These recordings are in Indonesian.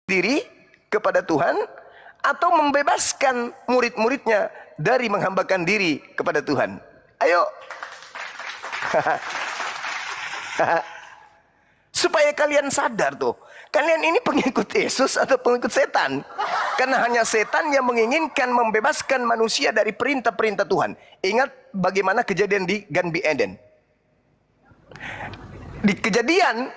diri kepada Tuhan atau membebaskan murid-muridnya dari menghambakan diri kepada Tuhan? Ayo. Supaya kalian sadar tuh, kalian ini pengikut Yesus atau pengikut setan? Karena hanya setan yang menginginkan membebaskan manusia dari perintah-perintah Tuhan. Ingat bagaimana kejadian di Gan Eden. Di Kejadian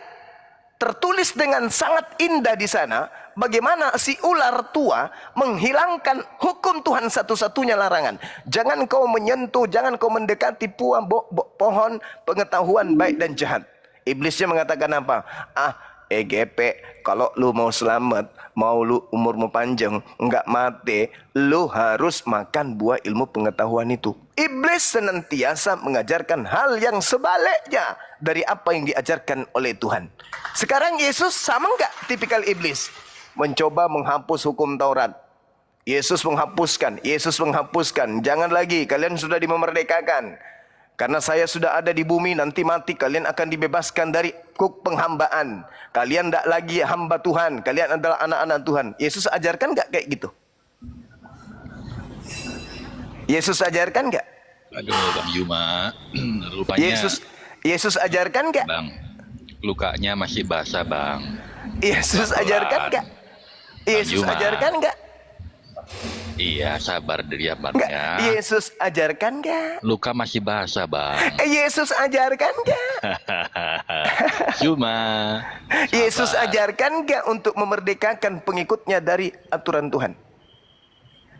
tertulis dengan sangat indah di sana bagaimana si ular tua menghilangkan hukum Tuhan satu-satunya larangan. Jangan kau menyentuh, jangan kau mendekati pohon pengetahuan baik dan jahat. Iblisnya mengatakan apa? EGP, kalau lu mau selamat, mau lu umurmu panjang, enggak mati, lu harus makan buah ilmu pengetahuan itu. Iblis senantiasa mengajarkan hal yang sebaliknya dari apa yang diajarkan oleh Tuhan. Sekarang Yesus sama enggak tipikal iblis? Mencoba menghapus hukum Taurat. Yesus menghapuskan, jangan lagi, kalian sudah dimerdekakan. Karena saya sudah ada di bumi, nanti mati kalian akan dibebaskan dari kuk penghambaan. Kalian tidak lagi hamba Tuhan, kalian adalah anak-anak Tuhan. Yesus ajarkan nggak kayak gitu? Yesus ajarkan nggak? Aduh Bang Yuma, rupanya Yesus ajarkan nggak? Bang, lukanya masih basah Bang. Yesus ajarkan nggak? Yesus ajarkan nggak? Iya, sabar dia Bang Nggak. ya. Yesus ajarkan nggak? Luka masih basah Bang. Yesus ajarkan nggak? Cuma Yesus ajarkan nggak untuk memerdekakan pengikutnya dari aturan Tuhan?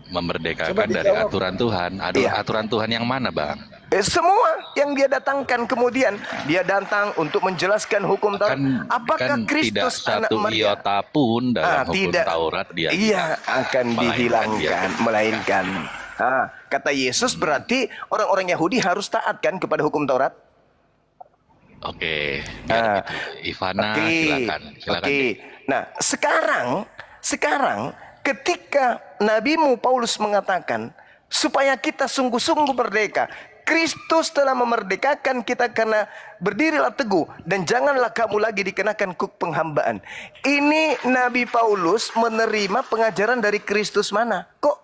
memerdekakan dari aturan Tuhan. Aduh, Iya. aturan Tuhan yang mana Bang? Semua yang dia datangkan, kemudian dia datang untuk menjelaskan hukum Taurat. Apakah Kristus tidak anak satu Maria? iota pun dalam hukum Tidak. Taurat dia akan dihilangkan, melainkan. Kata Yesus berarti orang-orang Yahudi harus taat kan kepada hukum Taurat? Oke. Ya, gitu. Ivana, silakan. Oke. Nah, sekarang ketika nabimu Paulus mengatakan supaya kita sungguh-sungguh merdeka, Kristus telah memerdekakan kita karena berdirilah teguh dan janganlah kamu lagi dikenakan kuk penghambaan. Ini Nabi Paulus menerima pengajaran dari Kristus mana? Kok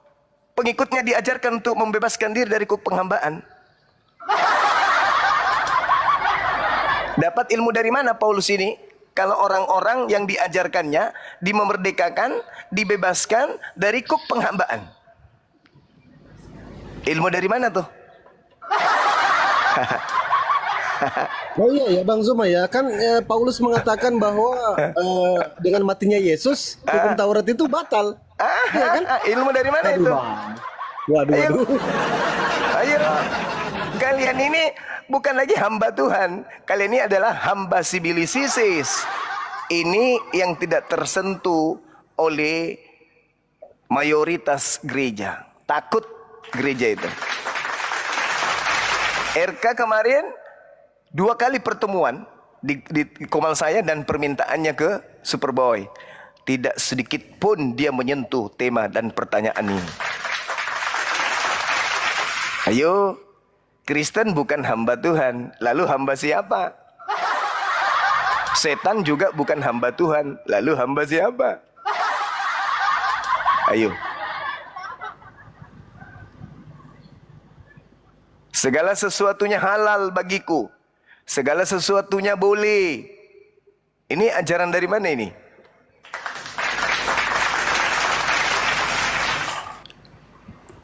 pengikutnya diajarkan untuk membebaskan diri dari kuk penghambaan? Dapat ilmu dari mana Paulus ini? Kalau orang-orang yang diajarkannya dimerdekakan, dibebaskan dari kuk penghambaan. Ilmu dari mana tuh? Oh iya ya Bang Zuma ya, kan Paulus mengatakan bahwa dengan matinya Yesus hukum Taurat itu batal. Ya kan? Ilmu dari mana Aduh, itu? Bang. Waduh. Ayo, kalian ini bukan lagi hamba Tuhan, kalian ini adalah hamba sibilisis. Ini yang tidak tersentuh oleh mayoritas gereja. Takut gereja itu. RK kemarin 2 kali pertemuan di komal saya dan permintaannya ke Superboy. Tidak sedikit pun dia menyentuh tema dan pertanyaan ini. Ayo, Kristen bukan hamba Tuhan, lalu hamba siapa? Setan juga bukan hamba Tuhan, lalu hamba siapa? Ayo. Segala sesuatunya halal bagiku. Segala sesuatunya boleh. Ini ajaran dari mana ini?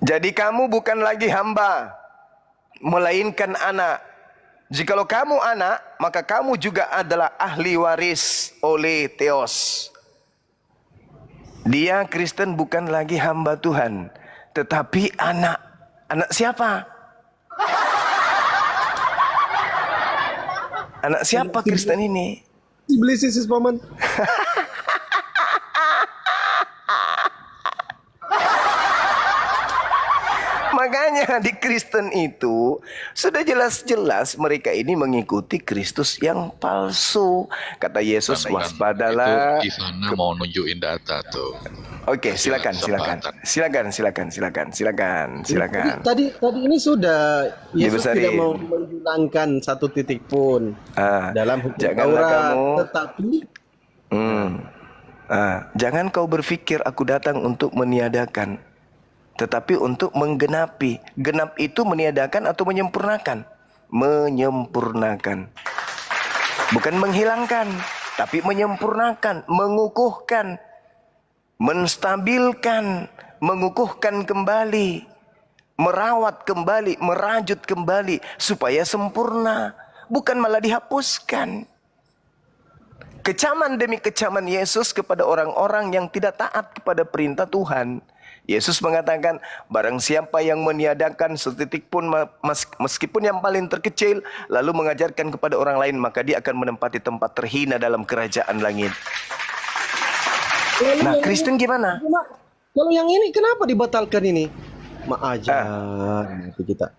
Jadi kamu bukan lagi hamba, melainkan anak. Jikalau kamu anak, maka kamu juga adalah ahli waris oleh Theos. Dia Kristen bukan lagi hamba Tuhan, tetapi anak. Anak siapa? Anak siapa Kristen ini? Sibilisis paman. Makanya di Kristen itu sudah jelas-jelas mereka ini mengikuti Kristus yang palsu. Kata Yesus, waspadalah. Itu Ivana mau nunjukin data tuh. Oke, silakan. Tadi ini sudah Yesus Dibesarin. tidak mau menghilangkan satu titik pun dalam hukum janganlah Taurat, kamu. tetapi Jangan kau berpikir aku datang untuk meniadakan, tetapi untuk menggenapi. Genap itu meniadakan atau menyempurnakan? Menyempurnakan. Bukan menghilangkan, tapi menyempurnakan, mengukuhkan, menstabilkan, mengukuhkan kembali, merawat kembali, merajut kembali supaya sempurna, bukan malah dihapuskan. Kecaman demi kecaman Yesus kepada orang-orang yang tidak taat kepada perintah Tuhan. Yesus mengatakan, barang siapa yang meniadakan setitik pun meskipun yang paling terkecil, lalu mengajarkan kepada orang lain, maka dia akan menempati tempat terhina dalam kerajaan langit. Nah, Kristen gimana? Kalau yang ini kenapa dibatalkan ini? Ajar kita.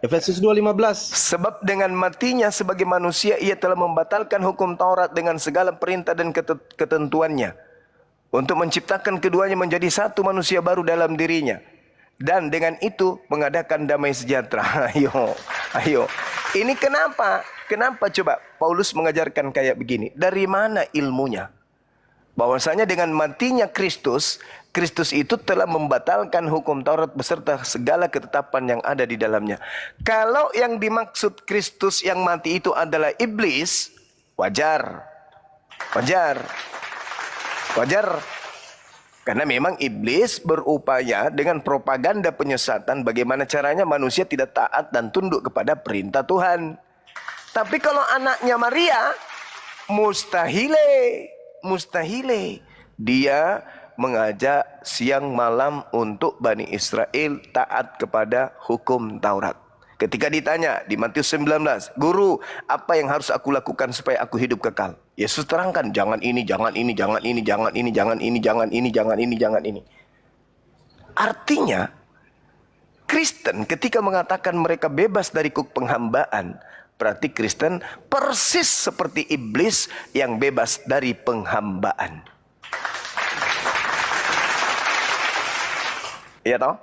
Efesus 2:15. Sebab dengan matinya sebagai manusia ia telah membatalkan hukum Taurat dengan segala perintah dan ketentuannya, untuk menciptakan keduanya menjadi satu manusia baru dalam dirinya, dan dengan itu mengadakan damai sejahtera. Ayo. Ini kenapa? Kenapa coba Paulus mengajarkan kayak begini? Dari mana ilmunya? Bahwasanya dengan matinya Kristus itu telah membatalkan hukum Taurat beserta segala ketetapan yang ada di dalamnya. Kalau yang dimaksud Kristus yang mati itu adalah iblis, wajar. Karena memang iblis berupaya dengan propaganda penyesatan bagaimana caranya manusia tidak taat dan tunduk kepada perintah Tuhan. Tapi kalau anaknya Maria, mustahile. Dia mengajak siang malam untuk Bani Israel taat kepada hukum Taurat. Ketika ditanya di Matius 19, Guru, apa yang harus aku lakukan supaya aku hidup kekal? Yesus terangkan, jangan ini, jangan ini, jangan ini, jangan ini, jangan ini, jangan ini, jangan ini, jangan ini. Artinya, Kristen ketika mengatakan mereka bebas dari kuk penghambaan, berarti Kristen persis seperti iblis yang bebas dari penghambaan. Iya toh?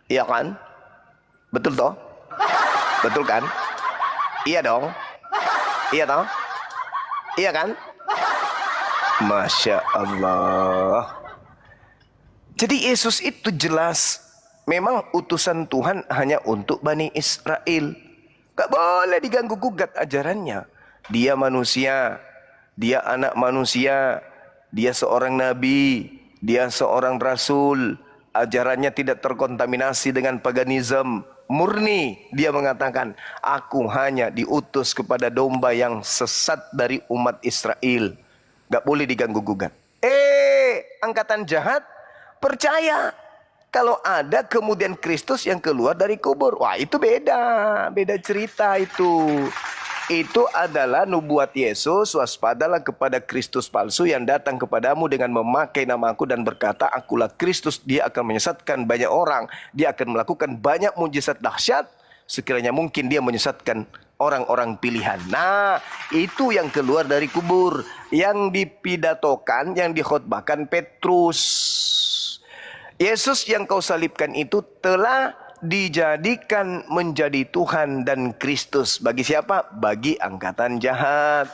Iya kan? Betul toh? Betul kan? Iya dong? Iya toh? Iya kan? Masya Allah. Jadi Yesus itu jelas memang utusan Tuhan hanya untuk Bani Israel. Gak boleh diganggu gugat ajarannya. Dia manusia, dia anak manusia, dia seorang nabi, dia seorang rasul. Ajarannya tidak terkontaminasi dengan paganisme. Murni dia mengatakan, aku hanya diutus kepada domba yang sesat dari umat Israel. Gak boleh diganggu gugat. Angkatan jahat percaya kalau ada kemudian Kristus yang keluar dari kubur. Wah, itu beda cerita itu. Itu adalah nubuat Yesus, waspadalah kepada Kristus palsu yang datang kepadamu dengan memakai namaku dan berkata, akulah Kristus. Dia akan menyesatkan banyak orang. Dia akan melakukan banyak mujizat dahsyat. Sekiranya mungkin dia menyesatkan orang-orang pilihan. Nah, itu yang keluar dari kubur. Yang dipidatokan, yang dikhotbahkan Petrus. Yesus yang kau salibkan itu telah dijadikan menjadi Tuhan dan Kristus. Bagi siapa? Bagi angkatan jahat.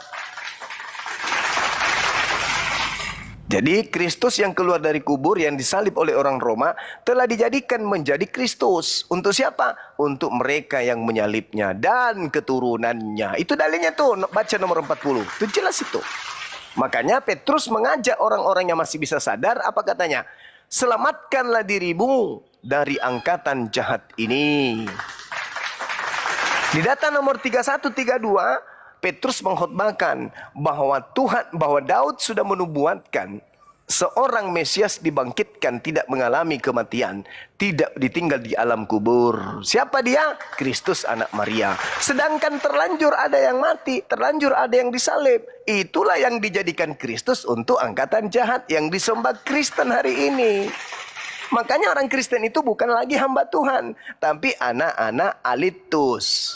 Jadi Kristus yang keluar dari kubur, yang disalib oleh orang Roma, telah dijadikan menjadi Kristus. Untuk siapa? Untuk mereka yang menyalibnya dan keturunannya. Itu dalilnya tuh, baca nomor 40. Itu jelas itu. Makanya Petrus mengajak orang-orang yang masih bisa sadar, apa katanya? Selamatkanlah dirimu dari angkatan jahat ini. Di data nomor 31-32, Petrus mengkhotbahkan bahwa Daud sudah menubuatkan seorang Mesias dibangkitkan tidak mengalami kematian, tidak ditinggal di alam kubur. Siapa dia? Kristus anak Maria. Sedangkan terlanjur ada yang mati, terlanjur ada yang disalib. Itulah yang dijadikan Kristus untuk angkatan jahat yang disembah Kristen hari ini. Makanya orang Kristen itu bukan lagi hamba Tuhan, tapi anak-anak alitus.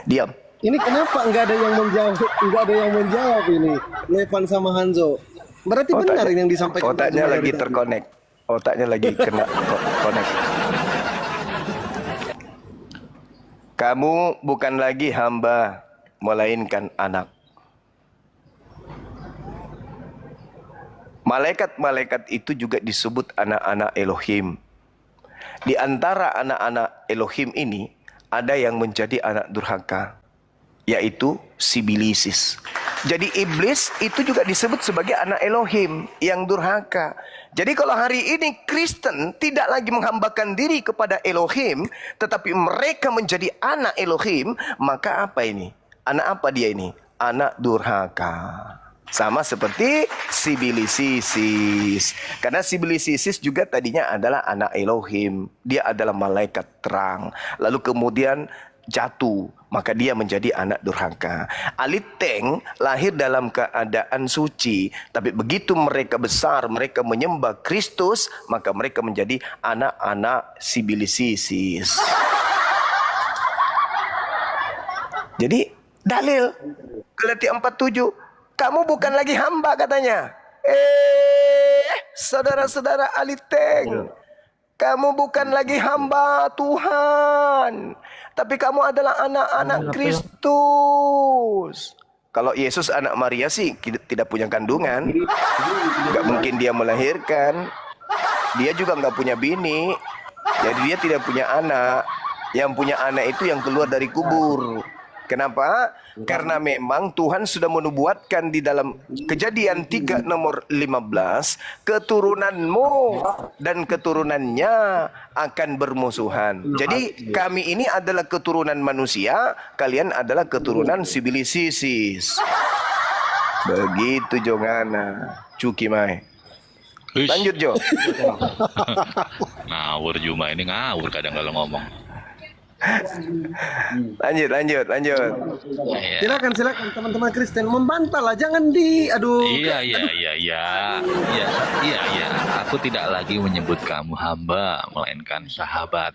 Diam. Ini kenapa nggak ada yang menjawab ini, Levan sama Hanzo? Berarti benar yang disampaikan. Otaknya lagi terkonek. Otaknya lagi kena konek. Kamu bukan lagi hamba, melainkan anak. Malaikat-malaikat itu juga disebut anak-anak Elohim. Di antara anak-anak Elohim ini, ada yang menjadi anak durhaka, yaitu Sibilisis. Jadi iblis itu juga disebut sebagai anak Elohim yang durhaka. Jadi kalau hari ini Kristen tidak lagi menghambakan diri kepada Elohim, tetapi mereka menjadi anak Elohim, maka apa ini? Anak apa dia ini? Anak durhaka. Sama seperti Sibilisis. Karena Sibilisis juga tadinya adalah anak Elohim. Dia adalah malaikat terang. Lalu kemudian jatuh, maka dia menjadi anak durhaka. Aliteng lahir dalam keadaan suci, tapi begitu mereka besar, mereka menyembah Kristus, maka mereka menjadi anak-anak Sibilisis. Jadi dalil Galatia 4:7, kamu bukan lagi hamba katanya. Saudara-saudara Aliteng, kamu bukan lagi hamba Tuhan, tapi kamu adalah anak-anak Kristus. Kalau Yesus anak Maria sih tidak punya kandungan, nggak mungkin dia melahirkan. Dia juga nggak punya bini, jadi dia tidak punya anak. Yang punya anak itu yang keluar dari kubur. Kenapa? Karena memang Tuhan sudah menubuatkan di dalam Kejadian 3 nomor 15, keturunanmu dan keturunannya akan bermusuhan. Jadi kami ini adalah keturunan manusia, kalian adalah keturunan Sibilisis. Begitu Jongana, Cuki Mai. Hush. Lanjut Jo. Ngawur Juma ini ngawur kadang kalau ngomong. Lanjut. Iya. Silakan teman-teman Kristen membantah lah, jangan Iya. Aku tidak lagi menyebut kamu hamba, melainkan sahabat.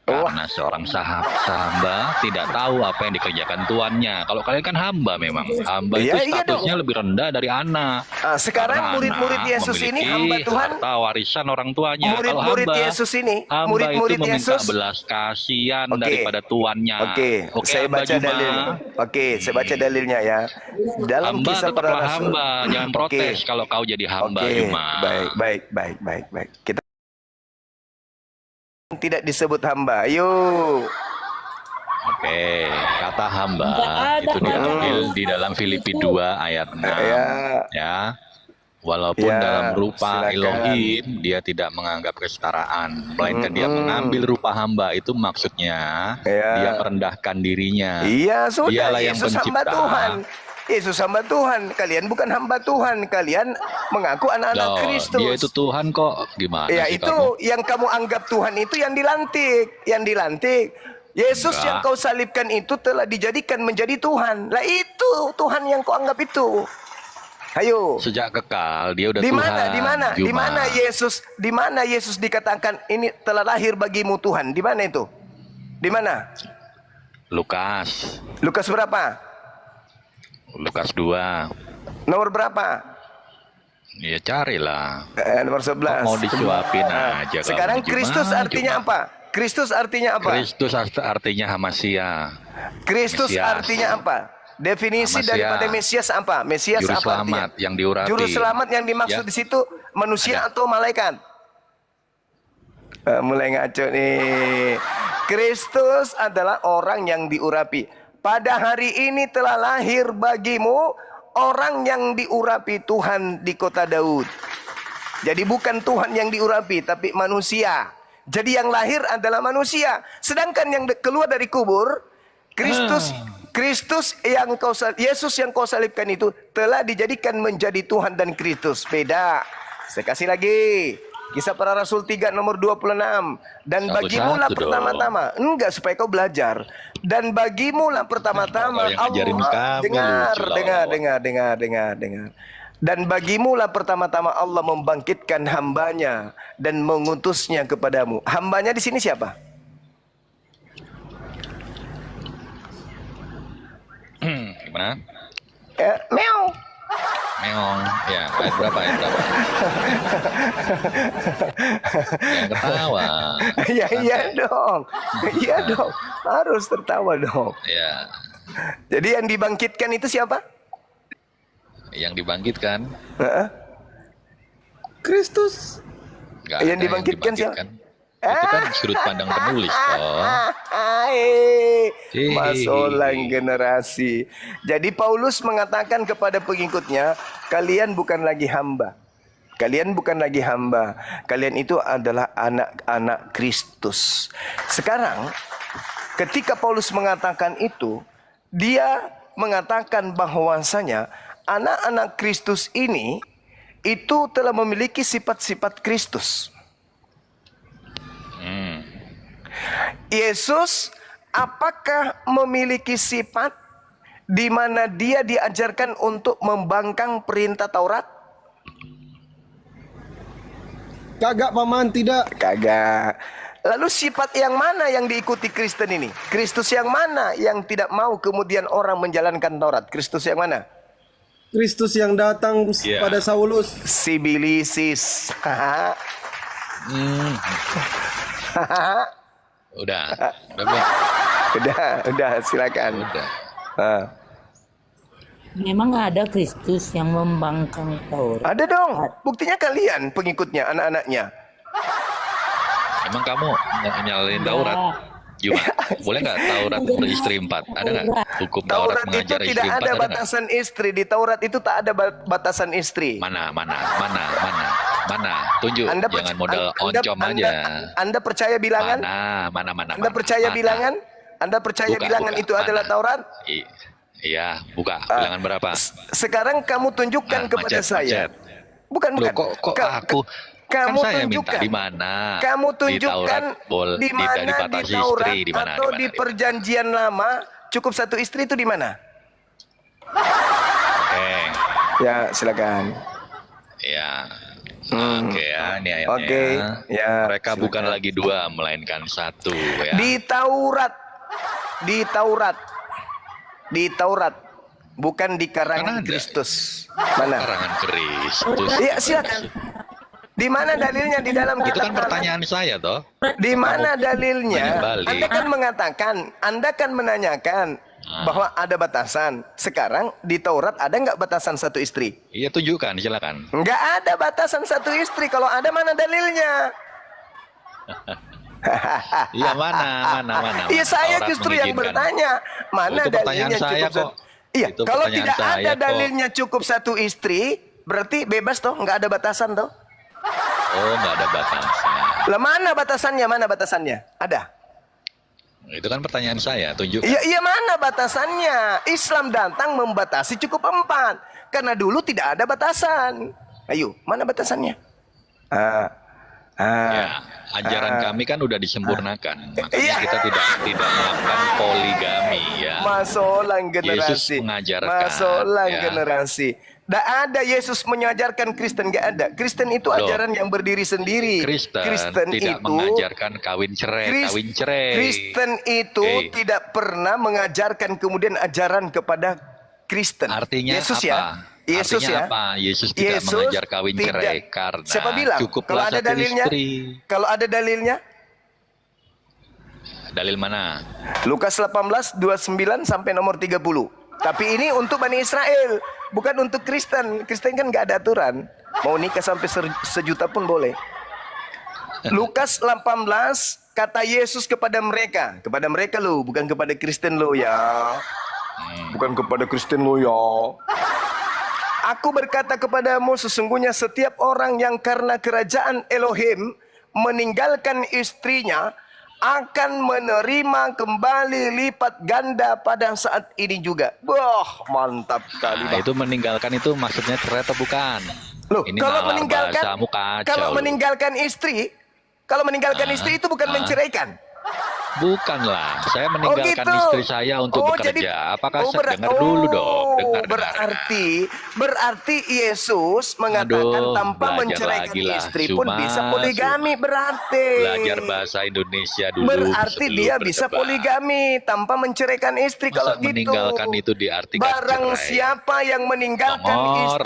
Karena seorang hamba tidak tahu apa yang dikerjakan tuannya. Kalau kalian kan hamba memang. Hamba itu statusnya lebih rendah dari anak. Sekarang murid-murid Yesus ini hamba Tuhan. Harta warisan orang tuanya. Murid-murid Yesus ini, hamba murid-murid itu meminta Yesus belas kasihan daripada tuannya. Saya baca dalilnya. saya baca dalilnya ya. Dalam hamba Kisah Para tetaplah Rasul. hamba, jangan protes kalau kau jadi hamba Juma. Baik. Kita tidak disebut hamba. Ayo. Oke, kata hamba itu diambil di dalam Filipi 2 ayat 6. Ya. Walaupun dalam rupa Elohim, dia tidak menganggap kesetaraan, melainkan dia mengambil rupa hamba. Itu maksudnya dia merendahkan dirinya. Iya, sudah. Dialah yang Yesus pencipta. hamba Tuhan. Yesus hamba Tuhan. Kalian bukan hamba Tuhan. Kalian mengaku anak-anak Kristus. Dia itu Tuhan kok. Gimana Ya sih itu kamu? yang kamu anggap Tuhan itu yang dilantik. Yesus yang kau salibkan itu telah dijadikan menjadi Tuhan. Lah itu Tuhan yang kau anggap itu. Ayo. Sejak kekal dia udah Di Tuhan. di mana Yesus dikatakan ini telah lahir bagimu Tuhan? Di mana itu? Di mana? Lukas berapa? Lukas 2. Nomor berapa? Ya carilah. Nomor 11. Mau disuapin aja. Sekarang Kristus artinya apa? Kristus artinya apa? Kristus artinya Hamasia. Kristus Mesias. artinya apa? Definisi Hamasia. daripada Mesias apa? Mesias Juru apa selamat artinya? yang diurapi. Juru selamat yang dimaksud Ya. di situ manusia atau malaikat? Mulai ngaco nih. Kristus adalah orang yang diurapi. Pada hari ini telah lahir bagimu orang yang diurapi Tuhan di kota Daud. Jadi bukan Tuhan yang diurapi, tapi manusia. Jadi yang lahir adalah manusia. Sedangkan yang keluar dari kubur, Yesus yang kau salibkan itu telah dijadikan menjadi Tuhan dan Kristus. Beda. Saya kasih lagi. Kisah Para Rasul 3 nomor 26. Dan bagimulah pertama-tama. Enggak, supaya kau belajar. Dan bagimulah pertama-tama Allah. Dengar. Dan bagimulah pertama-tama Allah membangkitkan hambanya dan mengutusnya kepadamu. Hambanya di sini siapa? Gimana? Meow. Eong. Ya, ayat berapa? Yang ketawa. Ya iya dong. Iya dong. Harus tertawa dong. Ya, Jadi yang dibangkitkan itu siapa? yang dibangkitkan. Heeh. Kristus. Nggak Yang ada dibangkitkan siapa? Itu kan sudut pandang penulis toh. Masolang generasi. Jadi Paulus mengatakan kepada pengikutnya, kalian bukan lagi hamba. Kalian bukan lagi hamba. Kalian itu adalah anak-anak Kristus. Sekarang, ketika Paulus mengatakan itu, dia mengatakan bahwasanya anak-anak Kristus ini itu telah memiliki sifat-sifat Kristus. Yesus apakah memiliki sifat di mana dia diajarkan untuk membangkang perintah Taurat? Kagak paman, tidak. Kagak. Lalu sifat yang mana yang diikuti Kristen ini? Kristus yang mana yang tidak mau kemudian orang menjalankan Taurat? Kristus yang mana? Kristus yang datang Iya. pada Saulus. Sibilisis. Udah belum? Udah, silakan. Udah. Ah. Memang ada Kristus yang membangkang Taurat. Ada dong. Buktinya kalian pengikutnya, anak-anaknya. Emang kamu nyalain Taurat? Gimana? Boleh nggak Taurat beristri 4? Ada nggak? Hukum Taurat Taurat itu mengajar istri tidak 4 ada ada nggak? batasan istri. Di Taurat itu tak ada batasan istri. Mana? Tunjuk. Anda Jangan modal oncom aja. Anda percaya bilangan? Mana? Anda percaya bilangan? Anda percaya Buka, bilangan buka. itu adalah Mana? Taurat? Iya, buka. Bilangan berapa? Sekarang kamu tunjukkan kepada saya. Macet. Bukan. Loh, kok aku? Kamu Kan saya minta tunjukkan. di mana? Kamu Di tunjukkan Taurat di mana di dibatasi Taurat istri, di mana? atau di Perjanjian Lama cukup satu istri itu di mana? Ya, silakan. Ya. Oke ya, ini ayatnya. Oke, ya, Mereka silakan. bukan lagi 2, melainkan 1 ya. Di Taurat, bukan di karangan Kan ada. Kristus. Mana? Karangan Kristus. Iya, silakan. Di mana dalilnya di dalam Itu kitab kan pertanyaan saya toh. Di mana dalilnya? balik. Anda kan mengatakan, Anda kan menanyakan bahwa ada batasan. Sekarang di Taurat ada nggak batasan satu istri? Iya, tunjukkan, silakan. Nggak ada batasan satu istri. Kalau ada, mana dalilnya? Iya, mana. Iya, saya Taurat justru yang mengizinkan. bertanya. Mana Itu pertanyaan dalilnya saya cukup satu? kok. Iya, Itu kalau pertanyaan tidak saya ada kok. dalilnya cukup satu istri, berarti bebas toh, nggak ada batasan toh? Oh, nggak ada batasan. Lah mana batasannya? Mana batasannya? Ada? Itu kan pertanyaan saya, tunjukkan. Iya, mana batasannya? Islam datang membatasi cukup 4. Karena dulu tidak ada batasan. Ayo, mana batasannya? Ya, ajaran kami kan udah disempurnakan. Makanya Iya. kita tidak melakukan poligami ya. Masolang generasi. Yesus mengajarkan, Masolang ya. generasi. Tidak ada Yesus mengajarkan Kristen, nggak ada. Kristen itu Loh. ajaran yang berdiri sendiri. Kristen tidak mengajarkan kawin cerai. Kristen itu tidak pernah mengajarkan kemudian ajaran kepada Kristen. Artinya Yesus apa? ya. Yesus Artinya ya. apa? Yesus tidak mengajar kawin cerai karena siapa bilang? cukuplah Kalau ada satu dalilnya? istri. Kalau ada dalilnya? Dalil mana? Lukas 18 29 sampai nomor 30. Tapi ini untuk Bani Israel, bukan untuk Kristen. Kristen kan nggak ada aturan. Mau nikah sampai sejuta pun boleh. Lukas 18 kata Yesus kepada mereka lo, bukan kepada Kristen lo ya. Bukan kepada Kristen lo ya. Aku berkata kepadamu, sesungguhnya setiap orang yang karena kerajaan Elohim meninggalkan istrinya akan menerima kembali lipat ganda pada saat ini juga. Wah, mantap kali. Nah, itu meninggalkan itu maksudnya cerai atau bukan? Loh, Ini kalau nalar meninggalkan, bahasamu kacau kalau lu. meninggalkan istri, kalau meninggalkan istri itu bukan menceraikan. Bukanlah, saya meninggalkan gitu. istri saya untuk bekerja. Apakah saya dengar dulu dong? Dengar. Berarti Yesus mengatakan Aduh, tanpa belajar menceraikan lagi lah. istri pun Cuma, bisa poligami berarti. Belajar bahasa Indonesia dulu. Berarti sebelum dia bisa berdebat. poligami tanpa menceraikan istri. Masa Kalau gitu. meninggalkan itu diartikan Barang cerai? siapa yang meninggalkan Longor.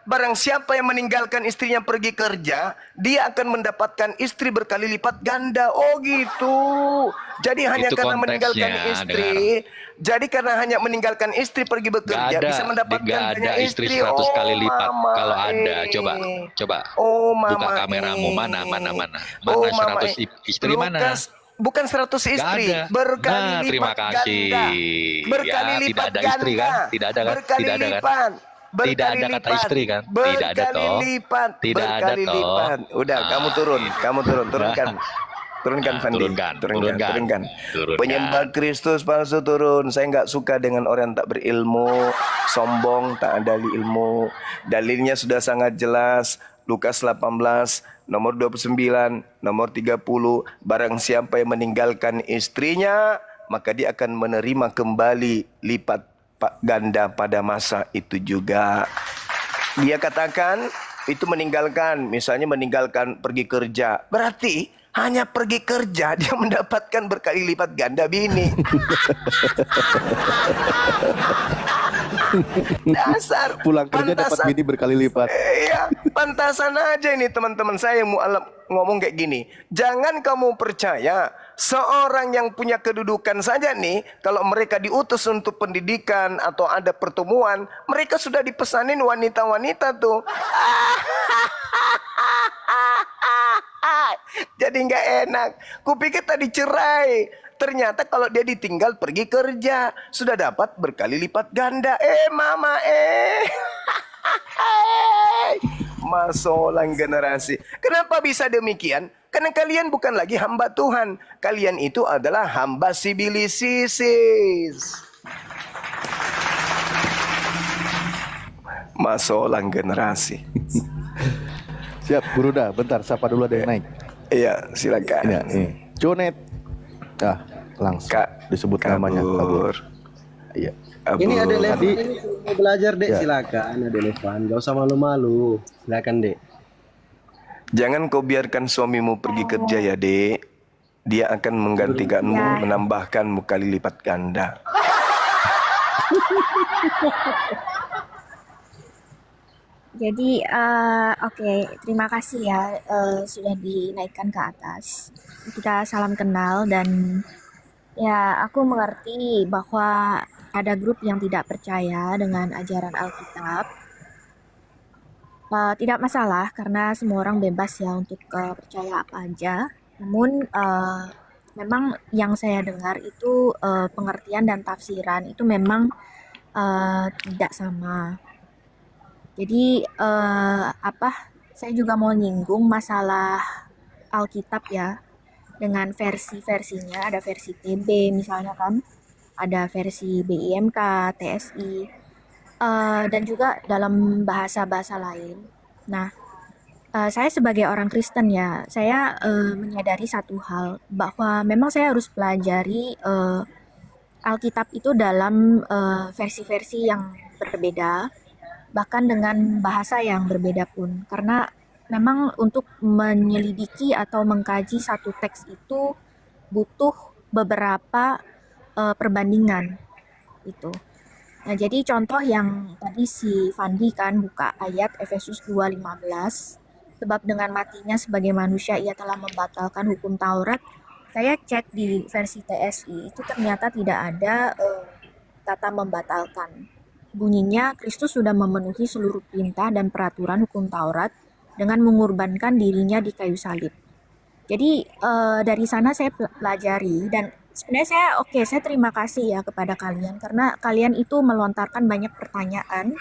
Barang siapa yang meninggalkan istrinya pergi kerja, dia akan mendapatkan istri berkali lipat ganda. Oh gitu. Jadi hanya Itu karena konteksnya, meninggalkan istri, jadi karena hanya meninggalkan istri pergi bekerja bisa mendapatkan Gak ada banyak istri 100 kali lipat. mama, Kalau ada, coba Oh buka mama, kameramu. Mana Oh mama, 100 istri mana? Lukas, bukan 100 istri, Gak ada. berkali Nah, lipat terima kasih. ganda. Berkali Ya, lipat tidak ada ganda. istri kan? Tidak ada kan? Berkali Tidak ada kan? lipat. Tidak Berkali ada kata lipat. istri kan? Tidak ada Berkali toh. lipat. Tidak ada Berkali toh. lipat. Udah, Nah, kamu turun, turunkan. Turunkan, Nah, Fandi. turunkan. Penyembah Kristus palsu turun. Saya nggak suka dengan orang yang tak berilmu, sombong, tak ada ilmu. Dalilnya sudah sangat jelas. Lukas 18, nomor 29, nomor 30. Barang siapa yang meninggalkan istrinya, maka dia akan menerima kembali lipat ganda pada masa itu juga. Dia katakan itu meninggalkan, misalnya meninggalkan pergi kerja. Berarti hanya pergi kerja dia mendapatkan berkali lipat ganda bini. Dasar. Pulang kerja dapat bini berkali lipat. Iya, pantasan aja ini teman-teman saya yang ngomong kayak gini. Jangan kamu percaya seorang yang punya kedudukan saja nih, kalau mereka diutus untuk pendidikan atau ada pertemuan, mereka sudah dipesanin wanita-wanita tuh. Jadi nggak enak. Kupikir tadi cerai. Ternyata kalau dia ditinggal pergi kerja, sudah dapat berkali lipat ganda. Mama Masolang generasi. Kenapa bisa demikian? Karena kalian bukan lagi hamba Tuhan. Kalian itu adalah hamba sibilisisis. Masolang generasi. Siap, Buruda. Bentar, sapa dulu ada yang naik. Iya, silakan. Ini. Jonet. Langsung disebut namanya. Kabur. Iya. Ini ada Levan Tadi- ini mau belajar dek, Ya. silakan ada Levan, gak usah malu-malu, silakan dek. Jangan kau biarkan suamimu pergi kerja ya, Dek. Dia akan menggantikanmu, menambahkanmu kali lipat ganda. Jadi, oke, terima kasih ya sudah dinaikkan ke atas. Kita salam kenal dan ya aku mengerti bahwa ada grup yang tidak percaya dengan ajaran Alkitab. Tidak masalah karena semua orang bebas ya untuk percaya apa aja. Namun memang yang saya dengar itu pengertian dan tafsiran itu memang tidak sama. Jadi saya juga mau nyinggung masalah Alkitab ya, dengan versi-versinya. Ada versi TB misalnya kan, ada versi BIMK, TSI, dan juga dalam bahasa-bahasa lain. Nah, saya sebagai orang Kristen ya, saya menyadari satu hal, bahwa memang saya harus pelajari Alkitab itu dalam versi-versi yang berbeda, bahkan dengan bahasa yang berbeda pun. Karena memang untuk menyelidiki atau mengkaji satu teks itu butuh beberapa perbandingan itu. Nah, jadi contoh yang tadi si Fandi kan buka ayat Efesus 2:15, sebab dengan matinya sebagai manusia ia telah membatalkan hukum Taurat. Saya cek di versi TSI itu ternyata tidak ada kata membatalkan. Bunyinya, Kristus sudah memenuhi seluruh perintah dan peraturan hukum Taurat dengan mengorbankan dirinya di kayu salib. Jadi dari sana saya pelajari, dan sebenarnya saya terima kasih ya kepada kalian karena kalian itu melontarkan banyak pertanyaan,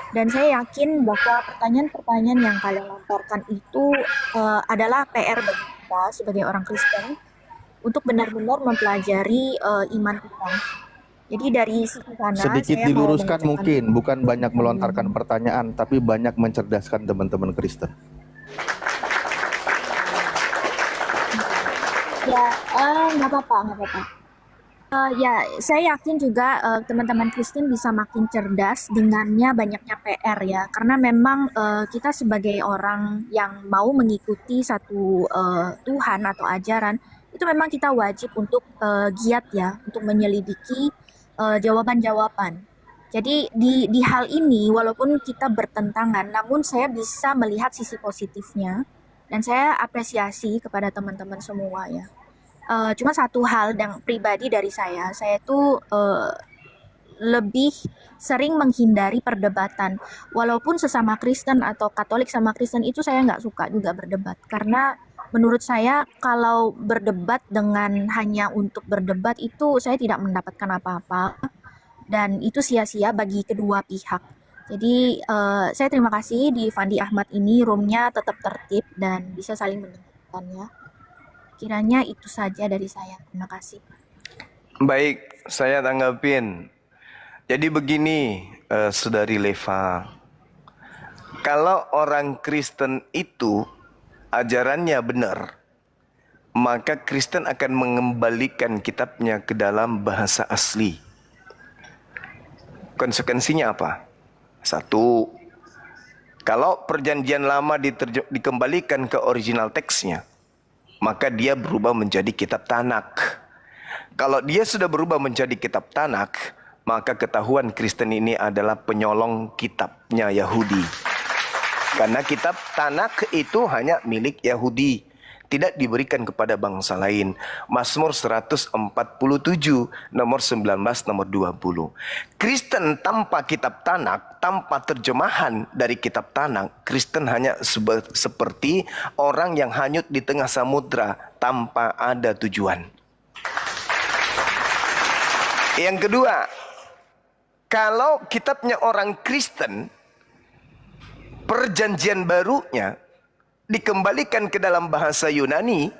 dan saya yakin bahwa pertanyaan-pertanyaan yang kalian lontarkan itu adalah PR bagi kita sebagai orang Kristen untuk benar-benar mempelajari iman kita. Jadi dari situ sana Sedikit saya diluruskan mau mungkin, bukan banyak melontarkan pertanyaan, tapi banyak mencerdaskan teman-teman Kristen. Ya, nggak apa-apa, nggak apa-apa. Ya, saya yakin juga teman-teman Kristen bisa makin cerdas dengannya banyaknya PR ya, karena memang kita sebagai orang yang mau mengikuti satu Tuhan atau ajaran, itu memang kita wajib untuk giat ya, untuk menyelidiki jawaban-jawaban. Jadi di hal ini, walaupun kita bertentangan, namun saya bisa melihat sisi positifnya, dan saya apresiasi kepada teman-teman semua ya. Cuma satu hal yang pribadi dari saya tuh lebih sering menghindari perdebatan. Walaupun sesama Kristen atau Katolik sama Kristen itu saya nggak suka juga berdebat. Karena menurut saya kalau berdebat dengan hanya untuk berdebat itu saya tidak mendapatkan apa-apa. Dan itu sia-sia bagi kedua pihak. Jadi saya terima kasih di Fandi Ahmad ini roomnya tetap tertib dan bisa saling mendengarkan ya. Kiranya itu saja dari saya. Terima kasih. Baik, saya tanggapin. Jadi begini, Saudari Leva. Kalau orang Kristen itu ajarannya benar, maka Kristen akan mengembalikan kitabnya ke dalam bahasa asli. Konsekuensinya apa? Satu, kalau perjanjian lama dikembalikan ke original teksnya, maka dia berubah menjadi kitab Tanak. Kalau dia sudah berubah menjadi kitab Tanak, maka ketahuan Kristen ini adalah penyolong kitabnya Yahudi. Karena kitab Tanak itu hanya milik Yahudi, tidak diberikan kepada bangsa lain. Mazmur 147 nomor 19 nomor 20. Kristen tanpa kitab Tanak, tanpa terjemahan dari kitab Tanak, Kristen hanya seperti orang yang hanyut di tengah samudra tanpa ada tujuan. Yang kedua, kalau kitabnya orang Kristen, perjanjian barunya dikembalikan ke dalam bahasa Yunani,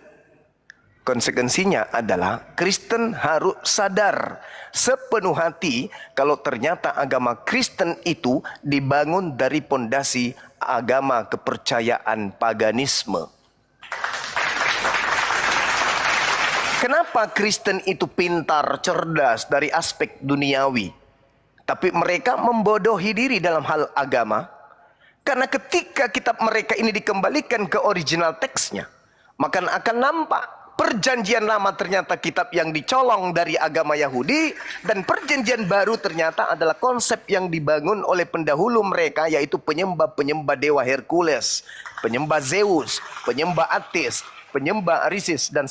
konsekuensinya adalah Kristen harus sadar sepenuh hati kalau ternyata agama Kristen itu dibangun dari pondasi agama kepercayaan paganisme. Kenapa Kristen itu pintar, cerdas dari aspek duniawi, tapi mereka membodohi diri dalam hal agama? Karena ketika kitab mereka ini dikembalikan ke original teksnya, maka akan nampak perjanjian lama ternyata kitab yang dicolong dari agama Yahudi, dan perjanjian baru ternyata adalah konsep yang dibangun oleh pendahulu mereka, yaitu penyembah-penyembah dewa Hercules, penyembah Zeus, penyembah Atis, penyembah Orisis dan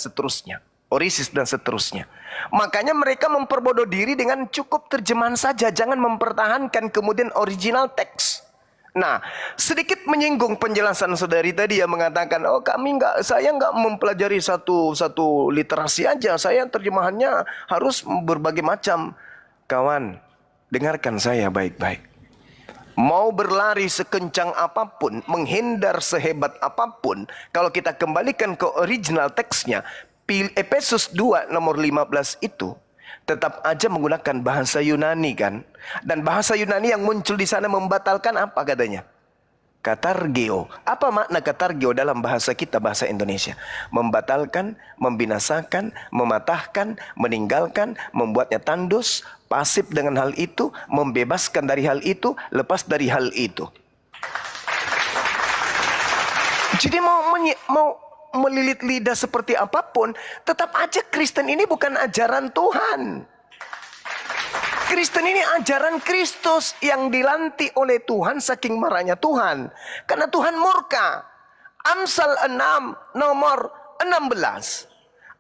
seterusnya. Makanya mereka memperbodoh diri dengan cukup terjemahan saja, jangan mempertahankan kemudian original teks. Nah, sedikit menyinggung penjelasan saudari tadi yang mengatakan, oh saya nggak mempelajari satu literasi aja, saya terjemahannya harus berbagai macam. Kawan, dengarkan saya baik-baik. Mau berlari sekencang apapun, menghindar sehebat apapun, kalau kita kembalikan ke original teksnya, Efesus 2 nomor 15 itu tetap aja menggunakan bahasa Yunani kan. Dan bahasa Yunani yang muncul di sana membatalkan apa katanya? Katargeo. Apa makna katargeo dalam bahasa kita, bahasa Indonesia? Membatalkan, membinasakan, mematahkan, meninggalkan, membuatnya tandus, pasif dengan hal itu, membebaskan dari hal itu, lepas dari hal itu. Jadi mau melilit lidah seperti apapun, tetap aja Kristen ini bukan ajaran Tuhan. Kristen ini ajaran Kristus yang dilantik oleh Tuhan saking marahnya Tuhan. Karena Tuhan murka. Amsal 6 nomor 16.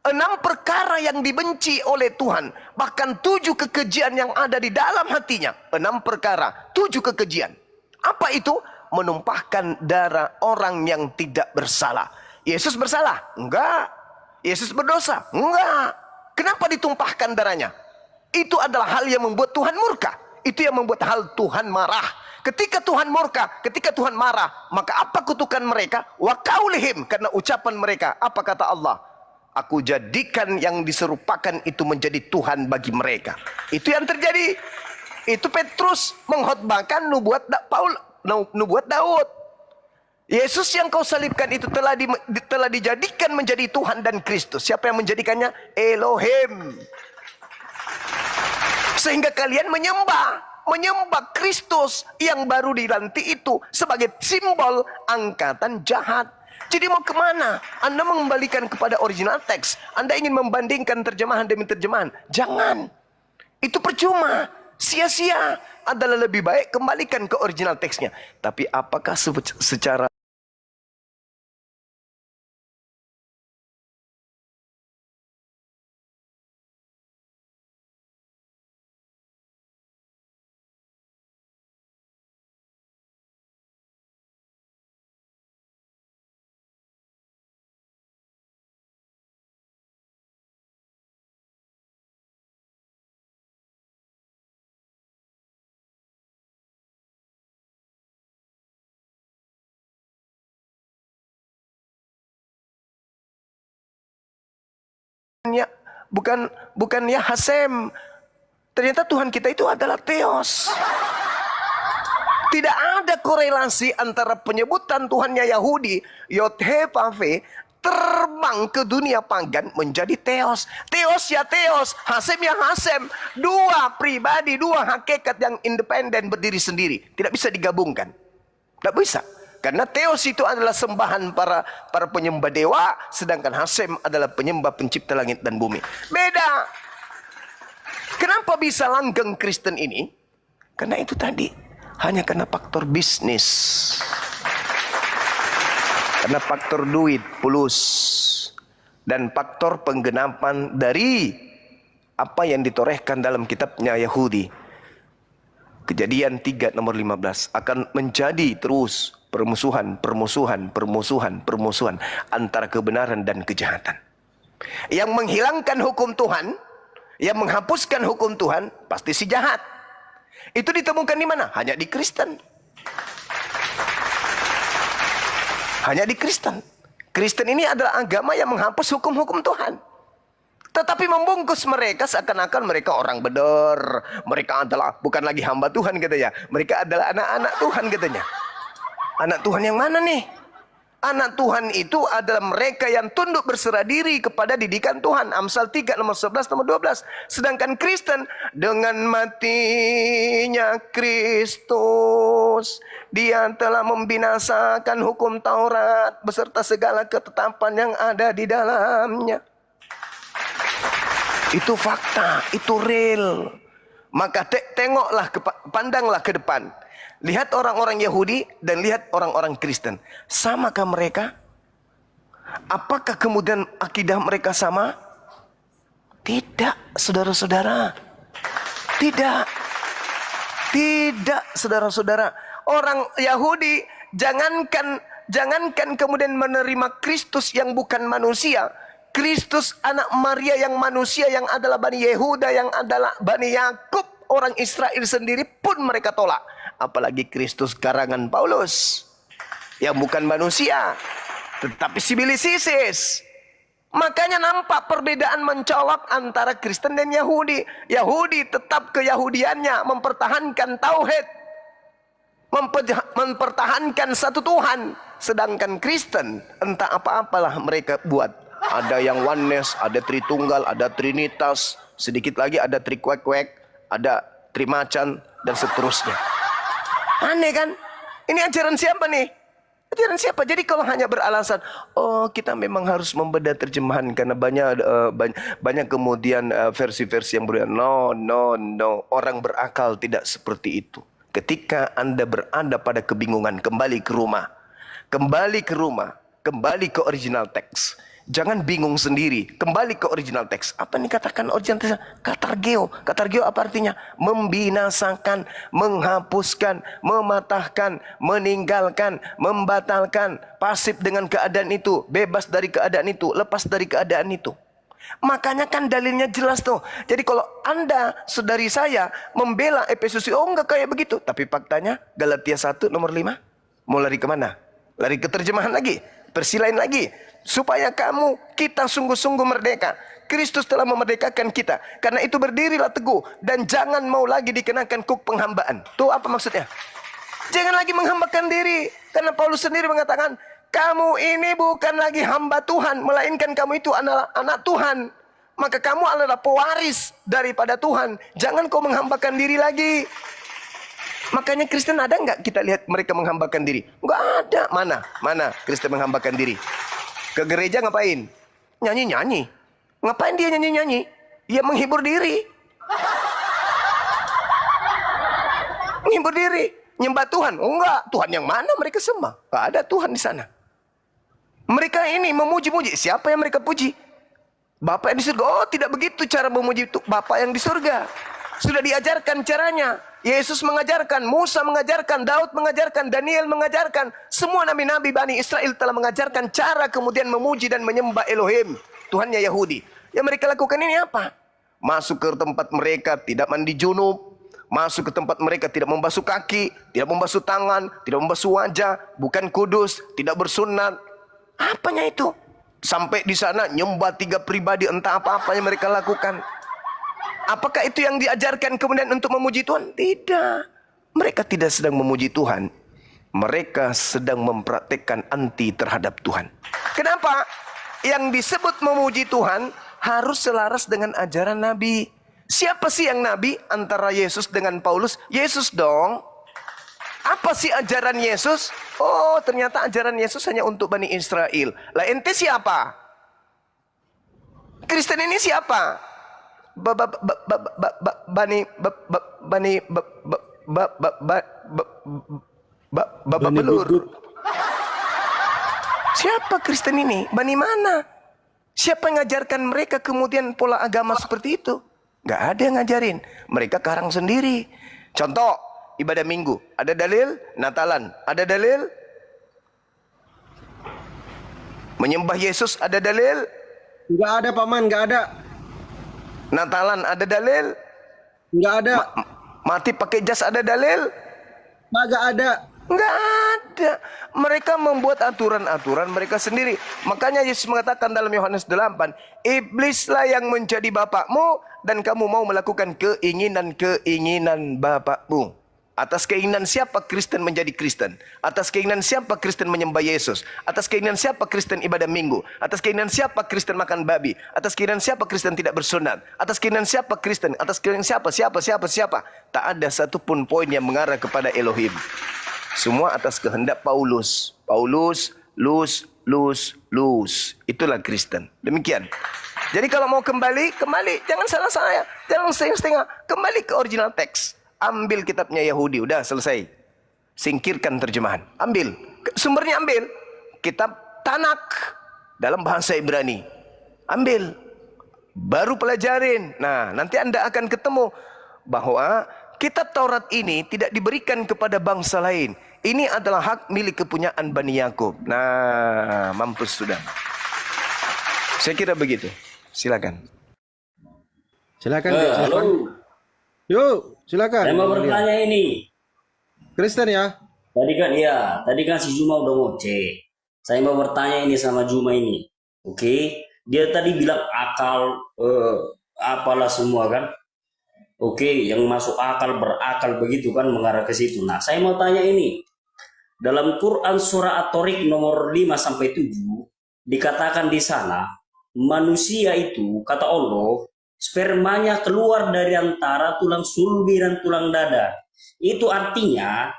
6 perkara yang dibenci oleh Tuhan. Bahkan 7 kekejian yang ada di dalam hatinya. 6 perkara, 7 kekejian. Apa itu? Menumpahkan darah orang yang tidak bersalah. Yesus bersalah? Enggak. Yesus berdosa? Enggak. Kenapa ditumpahkan darahnya? Itu adalah hal yang membuat Tuhan murka. Itu yang membuat hal Tuhan marah. Ketika Tuhan murka, ketika Tuhan marah, maka apa kutukan mereka? Wa qaulihim, karena ucapan mereka. Apa kata Allah? Aku jadikan yang diserupakan itu menjadi Tuhan bagi mereka. Itu yang terjadi. Itu Petrus mengkhotbahkan nubuat Daud. Yesus yang kau salibkan itu telah dijadikan menjadi Tuhan dan Kristus. Siapa yang menjadikannya? Elohim. Sehingga kalian menyembah Kristus yang baru dilantik itu sebagai simbol angkatan jahat. Jadi mau kemana? Anda mengembalikan kepada original teks. Anda ingin membandingkan terjemahan demi terjemahan. Jangan. Itu percuma. Sia-sia. Adalah lebih baik kembalikan ke original teksnya. Tapi apakah secara bukannya Hasem. Ternyata Tuhan kita itu adalah Theos. Tidak ada korelasi antara penyebutan Tuhannya Yahudi, Yod-He-Vav-He, terbang ke dunia pagan menjadi Theos. Theos ya Theos, Hasem ya Hasem. Dua pribadi, dua hakikat yang independen berdiri sendiri. Tidak bisa digabungkan. Tidak bisa. Karena Theos itu adalah sembahan para penyembah dewa, sedangkan Hasem adalah penyembah pencipta langit dan bumi. Beda. Kenapa bisa langgeng Kristen ini? Karena itu tadi, hanya karena faktor bisnis. Karena faktor duit, pulus. Dan faktor penggenapan dari apa yang ditorehkan dalam kitabnya Yahudi. Kejadian 3 nomor 15 akan menjadi terus permusuhan antara kebenaran dan kejahatan. Yang menghilangkan hukum Tuhan, yang menghapuskan hukum Tuhan, pasti si jahat. Itu ditemukan di mana? Hanya di Kristen. Hanya di Kristen. Kristen ini adalah agama yang menghapus hukum-hukum Tuhan. Tetapi membungkus mereka seakan-akan mereka orang benar. Mereka adalah bukan lagi hamba Tuhan katanya. Mereka adalah anak-anak Tuhan katanya. Anak Tuhan yang mana nih? Anak Tuhan itu adalah mereka yang tunduk berserah diri kepada didikan Tuhan. Amsal 3 nomor 11 nomor 12. Sedangkan Kristen, dengan matinya Kristus, Dia telah membinasakan hukum Taurat beserta segala ketetapan yang ada di dalamnya. Itu fakta, itu real. Maka tengoklah, pandanglah ke depan. Lihat orang-orang Yahudi dan lihat orang-orang Kristen. Samakah mereka? Apakah kemudian akidah mereka sama? Tidak, saudara-saudara. Tidak. Tidak, saudara-saudara. Orang Yahudi jangankan kemudian menerima Kristus yang bukan manusia. Kristus anak Maria yang manusia, yang adalah Bani Yehuda, yang adalah Bani Yakub, orang Israel sendiri pun mereka tolak. Apalagi Kristus karangan Paulus yang bukan manusia tetapi sibilisisis. Makanya nampak perbedaan mencolok antara Kristen dan Yahudi. Yahudi tetap keyahudiannya, mempertahankan tauhid, mempertahankan satu Tuhan. Sedangkan Kristen entah apa-apalah mereka buat. Ada yang oneness, ada Tritunggal, ada Trinitas, sedikit lagi ada Trikwek-kwek, ada Trimacan dan seterusnya. Aneh kan? Ini ajaran siapa nih? Ajaran siapa? Jadi kalau hanya beralasan, oh kita memang harus membedah terjemahan karena banyak kemudian versi-versi yang berbeda. No. Orang berakal tidak seperti itu. Ketika Anda berada pada kebingungan, kembali ke rumah. Kembali ke original teks. Jangan bingung sendiri. Kembali ke original teks. Apa nih katakan original teks? Katargeo. Katargeo apa artinya? Membinasakan, menghapuskan, mematahkan, meninggalkan, membatalkan. Pasif dengan keadaan itu. Bebas dari keadaan itu. Lepas dari keadaan itu. Makanya kan dalilnya jelas tuh. Jadi kalau Anda, saudari saya, membela Efesus, oh enggak kayak begitu. Tapi faktanya Galatia 1 nomor 5. Mau lari kemana? Lari ke terjemahan lagi. Persilain lagi. Supaya kita sungguh-sungguh merdeka. Kristus telah memerdekakan kita. Karena itu berdirilah teguh. Dan jangan mau lagi dikenakan kuk penghambaan. Tuh apa maksudnya? Jangan lagi menghambakan diri. Karena Paulus sendiri mengatakan, kamu ini bukan lagi hamba Tuhan, melainkan kamu itu anak Tuhan. Maka kamu adalah pewaris daripada Tuhan. Jangan kau menghambakan diri lagi. Makanya Kristen ada nggak kita lihat mereka menghambakan diri? Nggak ada. Mana Kristen menghambakan diri? Ke gereja ngapain? Nyanyi-nyanyi. Ngapain dia nyanyi-nyanyi? Dia menghibur diri. Menghibur diri. Nyembah Tuhan. Oh, enggak. Tuhan yang mana mereka sembah? Nggak ada Tuhan di sana. Mereka ini memuji-muji. Siapa yang mereka puji? Bapak yang di surga. Oh, tidak begitu cara memuji Bapak yang di surga. Sudah diajarkan caranya. Yesus mengajarkan, Musa mengajarkan, Daud mengajarkan, Daniel mengajarkan. Semua nabi-nabi Bani Israel telah mengajarkan cara kemudian memuji dan menyembah Elohim, Tuhannya Yahudi. Yang mereka lakukan ini apa? Masuk ke tempat mereka tidak mandi junub. Masuk ke tempat mereka tidak membasuh kaki, tidak membasuh tangan, tidak membasuh wajah, bukan kudus, tidak bersunat. Apanya itu? Sampai di sana nyembah 3 pribadi, entah apa-apa yang mereka lakukan. Apakah itu yang diajarkan kemudian untuk memuji Tuhan? Tidak. Mereka tidak sedang memuji Tuhan. Mereka sedang mempraktekkan anti terhadap Tuhan. Kenapa? Yang disebut memuji Tuhan harus selaras dengan ajaran Nabi. Siapa sih yang Nabi antara Yesus dengan Paulus? Yesus dong. Apa sih ajaran Yesus? Oh, ternyata ajaran Yesus hanya untuk Bani Israel. Lah ente siapa? Kristen ini siapa? Bapak belur. Siapa Kristen ini? Bani mana? Siapa yang ngajarkan mereka kemudian pola agama seperti itu? Gak ada yang ngajarin. Mereka karang sendiri. Contoh, ibadah minggu. Ada dalil? Natalan. Ada dalil? Menyembah Yesus ada dalil? Nggak ada paman, nggak ada. Natalan ada dalil? Nggak ada. Mati pakai jas ada dalil? Nggak ada. Nggak ada. Mereka membuat aturan-aturan mereka sendiri. Makanya Yesus mengatakan dalam Yohanes 8, iblislah yang menjadi bapakmu dan kamu mau melakukan keinginan-keinginan bapakmu. Atas keinginan siapa Kristen menjadi Kristen? Atas keinginan siapa Kristen menyembah Yesus? Atas keinginan siapa Kristen ibadah minggu? Atas keinginan siapa Kristen makan babi? Atas keinginan siapa Kristen tidak bersunat? Atas keinginan siapa Kristen? Atas keinginan siapa? Tak ada satupun poin yang mengarah kepada Elohim. Semua atas kehendak Paulus. Lus. Itulah Kristen. Demikian. Jadi kalau mau kembali. Jangan salah saya. Jangan setengah-setengah. Kembali ke original teks. Ambil kitabnya Yahudi, udah selesai. Singkirkan terjemahan. Ambil. Sumbernya ambil. Kitab Tanak dalam bahasa Ibrani. Ambil. Baru pelajarin. Nah, nanti Anda akan ketemu bahwa kitab Taurat ini tidak diberikan kepada bangsa lain. Ini adalah hak milik kepunyaan Bani Yakub. Nah, mampus sudah. Saya kira begitu. Silakan. Silakan. Halo. Yuk, silakan. Saya mau bertanya ini. Kristen ya? Tadi kan si Juma udah ngoceh. Saya mau bertanya ini sama Juma ini. Oke, dia tadi bilang akal apalah semua kan. Oke, yang masuk akal berakal begitu kan mengarah ke situ. Nah, saya mau tanya ini. Dalam Quran surah At-Tariq nomor 5 sampai 7 dikatakan di sana manusia itu kata Allah spermanya keluar dari antara tulang sulbi dan tulang dada. Itu artinya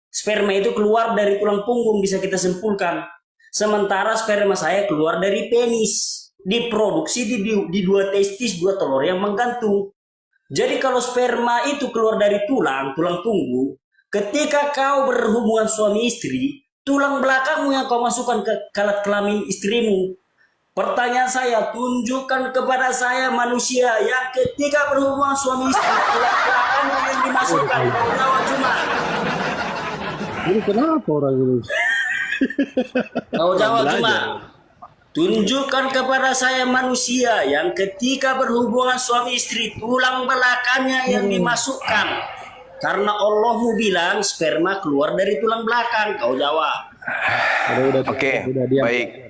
sperma itu keluar dari tulang punggung bisa kita simpulkan. Sementara sperma saya keluar dari penis. Diproduksi di 2 testis, 2 telur yang menggantung. Jadi kalau sperma itu keluar dari tulang punggung, ketika kau berhubungan suami istri, tulang belakangmu yang kau masukkan ke alat kelamin istrimu. Pertanyaan saya, tunjukkan kepada saya manusia yang ketika berhubungan suami istri, tulang belakangnya yang dimasukkan. Kau jawab cuma. Ini kenapa orang ini? Kau jawab cuma. Tunjukkan kepada saya manusia yang ketika berhubungan suami istri, tulang belakangnya yang dimasukkan. Karena Allahmu bilang sperma keluar dari tulang belakang. Kau jawab. Oke, baik.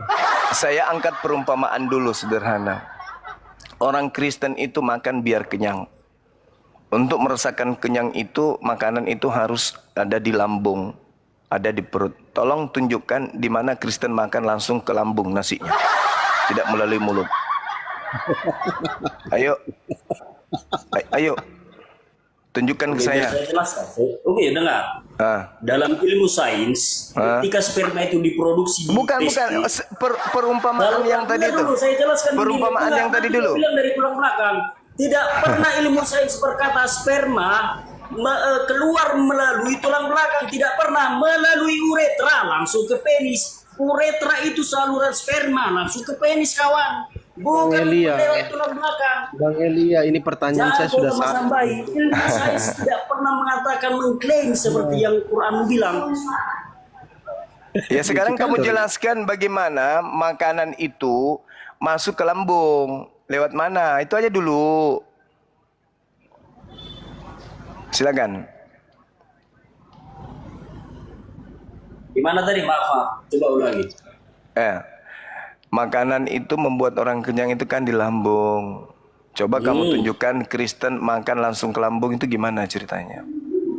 Saya angkat perumpamaan dulu sederhana. Orang Kristen itu makan biar kenyang. Untuk merasakan kenyang itu, makanan itu harus ada di lambung. ada di perut. Tolong tunjukkan di mana Kristen makan langsung ke lambung nasinya, tidak melalui mulut. Ayo, ayo, tunjukkan ke Oke, saya. saya jelaskan. Oke, dengar. Ah. Dalam ilmu sains, ketika sperma itu diproduksi di Bukan, testis, perumpamaan yang tadi itu. dulu, saya jelaskan Perumpamaan begini. yang tadi Nanti dulu. kau bilang dari tulang belakang. Tidak pernah ilmu sains berkata sperma keluar melalui tulang belakang, tidak pernah melalui uretra langsung ke penis. Uretra itu saluran sperma langsung ke penis, kawan. Bukan Elia. lewat tulang belakang. Bang Elia, ini pertanyaan saya sudah Mas Ambai, ilmu sains tidak pernah mengatakan mengklaim seperti yang Quran bilang. Ya sekarang kamu jelaskan bagaimana makanan itu masuk ke lambung. Lewat mana? Itu aja dulu. Silakan. Gimana tadi? Maaf. Coba ulangi. Makanan itu membuat orang kenyang itu kan di lambung. Coba kamu tunjukkan Kristen makan langsung ke lambung itu gimana ceritanya?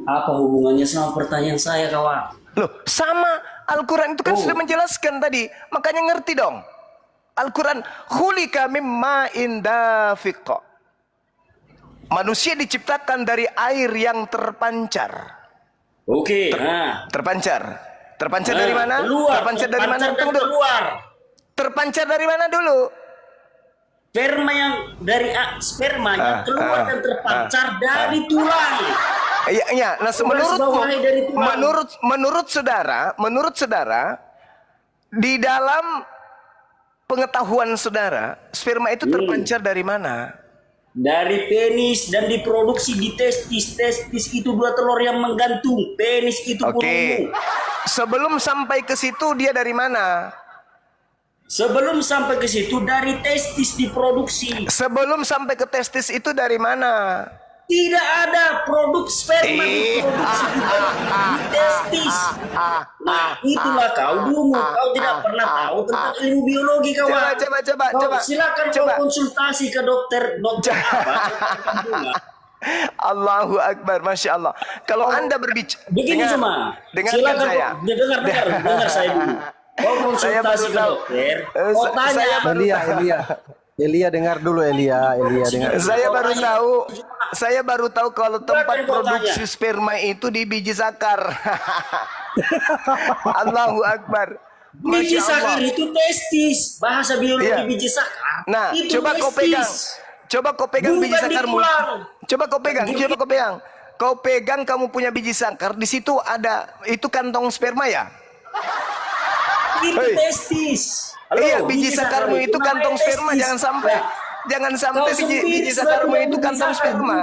Apa hubungannya sama pertanyaan saya, kawan? Loh, sama Al-Quran itu kan sudah menjelaskan tadi. Makanya ngerti dong. Al-Quran, khulika mimma indafiq. Manusia diciptakan dari air yang terpancar. Oke, Terpancar. Terpancar dari mana? Keluar, Terpancar dari mana? dan Tunggu dulu. keluar. Terpancar dari mana dulu? Sperma yang dari sperma yang keluar dan terpancar dari tulang. Iya. Nah, menurut saudara, di dalam pengetahuan saudara, sperma itu terpancar dari mana? Dari penis dan diproduksi di testis. Testis itu 2 telur yang menggantung. Penis itu burung. Sebelum sampai ke situ dia dari mana? Sebelum sampai ke situ dari testis diproduksi. Sebelum sampai ke testis itu dari mana? Tidak ada produk sperma diproduksi di testis. Nah, itulah kau dungu. Kau tidak pernah tahu tentang ilmu biologi, kawan. Coba. Silakan kau konsultasi ke dokter Allahu Akbar, Masya Allah. Kalau Anda berbicara begini cuma, dengarkan saya. Dengar saya dulu. Kau konsultasi ke dokter. Kau tanya. Elia dengar dulu Elia dengar. Saya baru tahu kalau tempat produksi sperma itu di biji sakar. Allahu Akbar. Biji Masya sakar Allah. itu testis. Bahasa biologi biji sakar. Nah, itu coba kau pegang. Coba kau pegang biji Bukan di sakarmu. tulang. Coba kau pegang. Kau pegang, kamu punya biji sakar. Di situ ada itu kantong sperma ya? Itu testis. Halo, Iya, biji sakarmu itu kantong namanya sperma. testis. Jangan sampai biji sakarmu itu kantong sperma.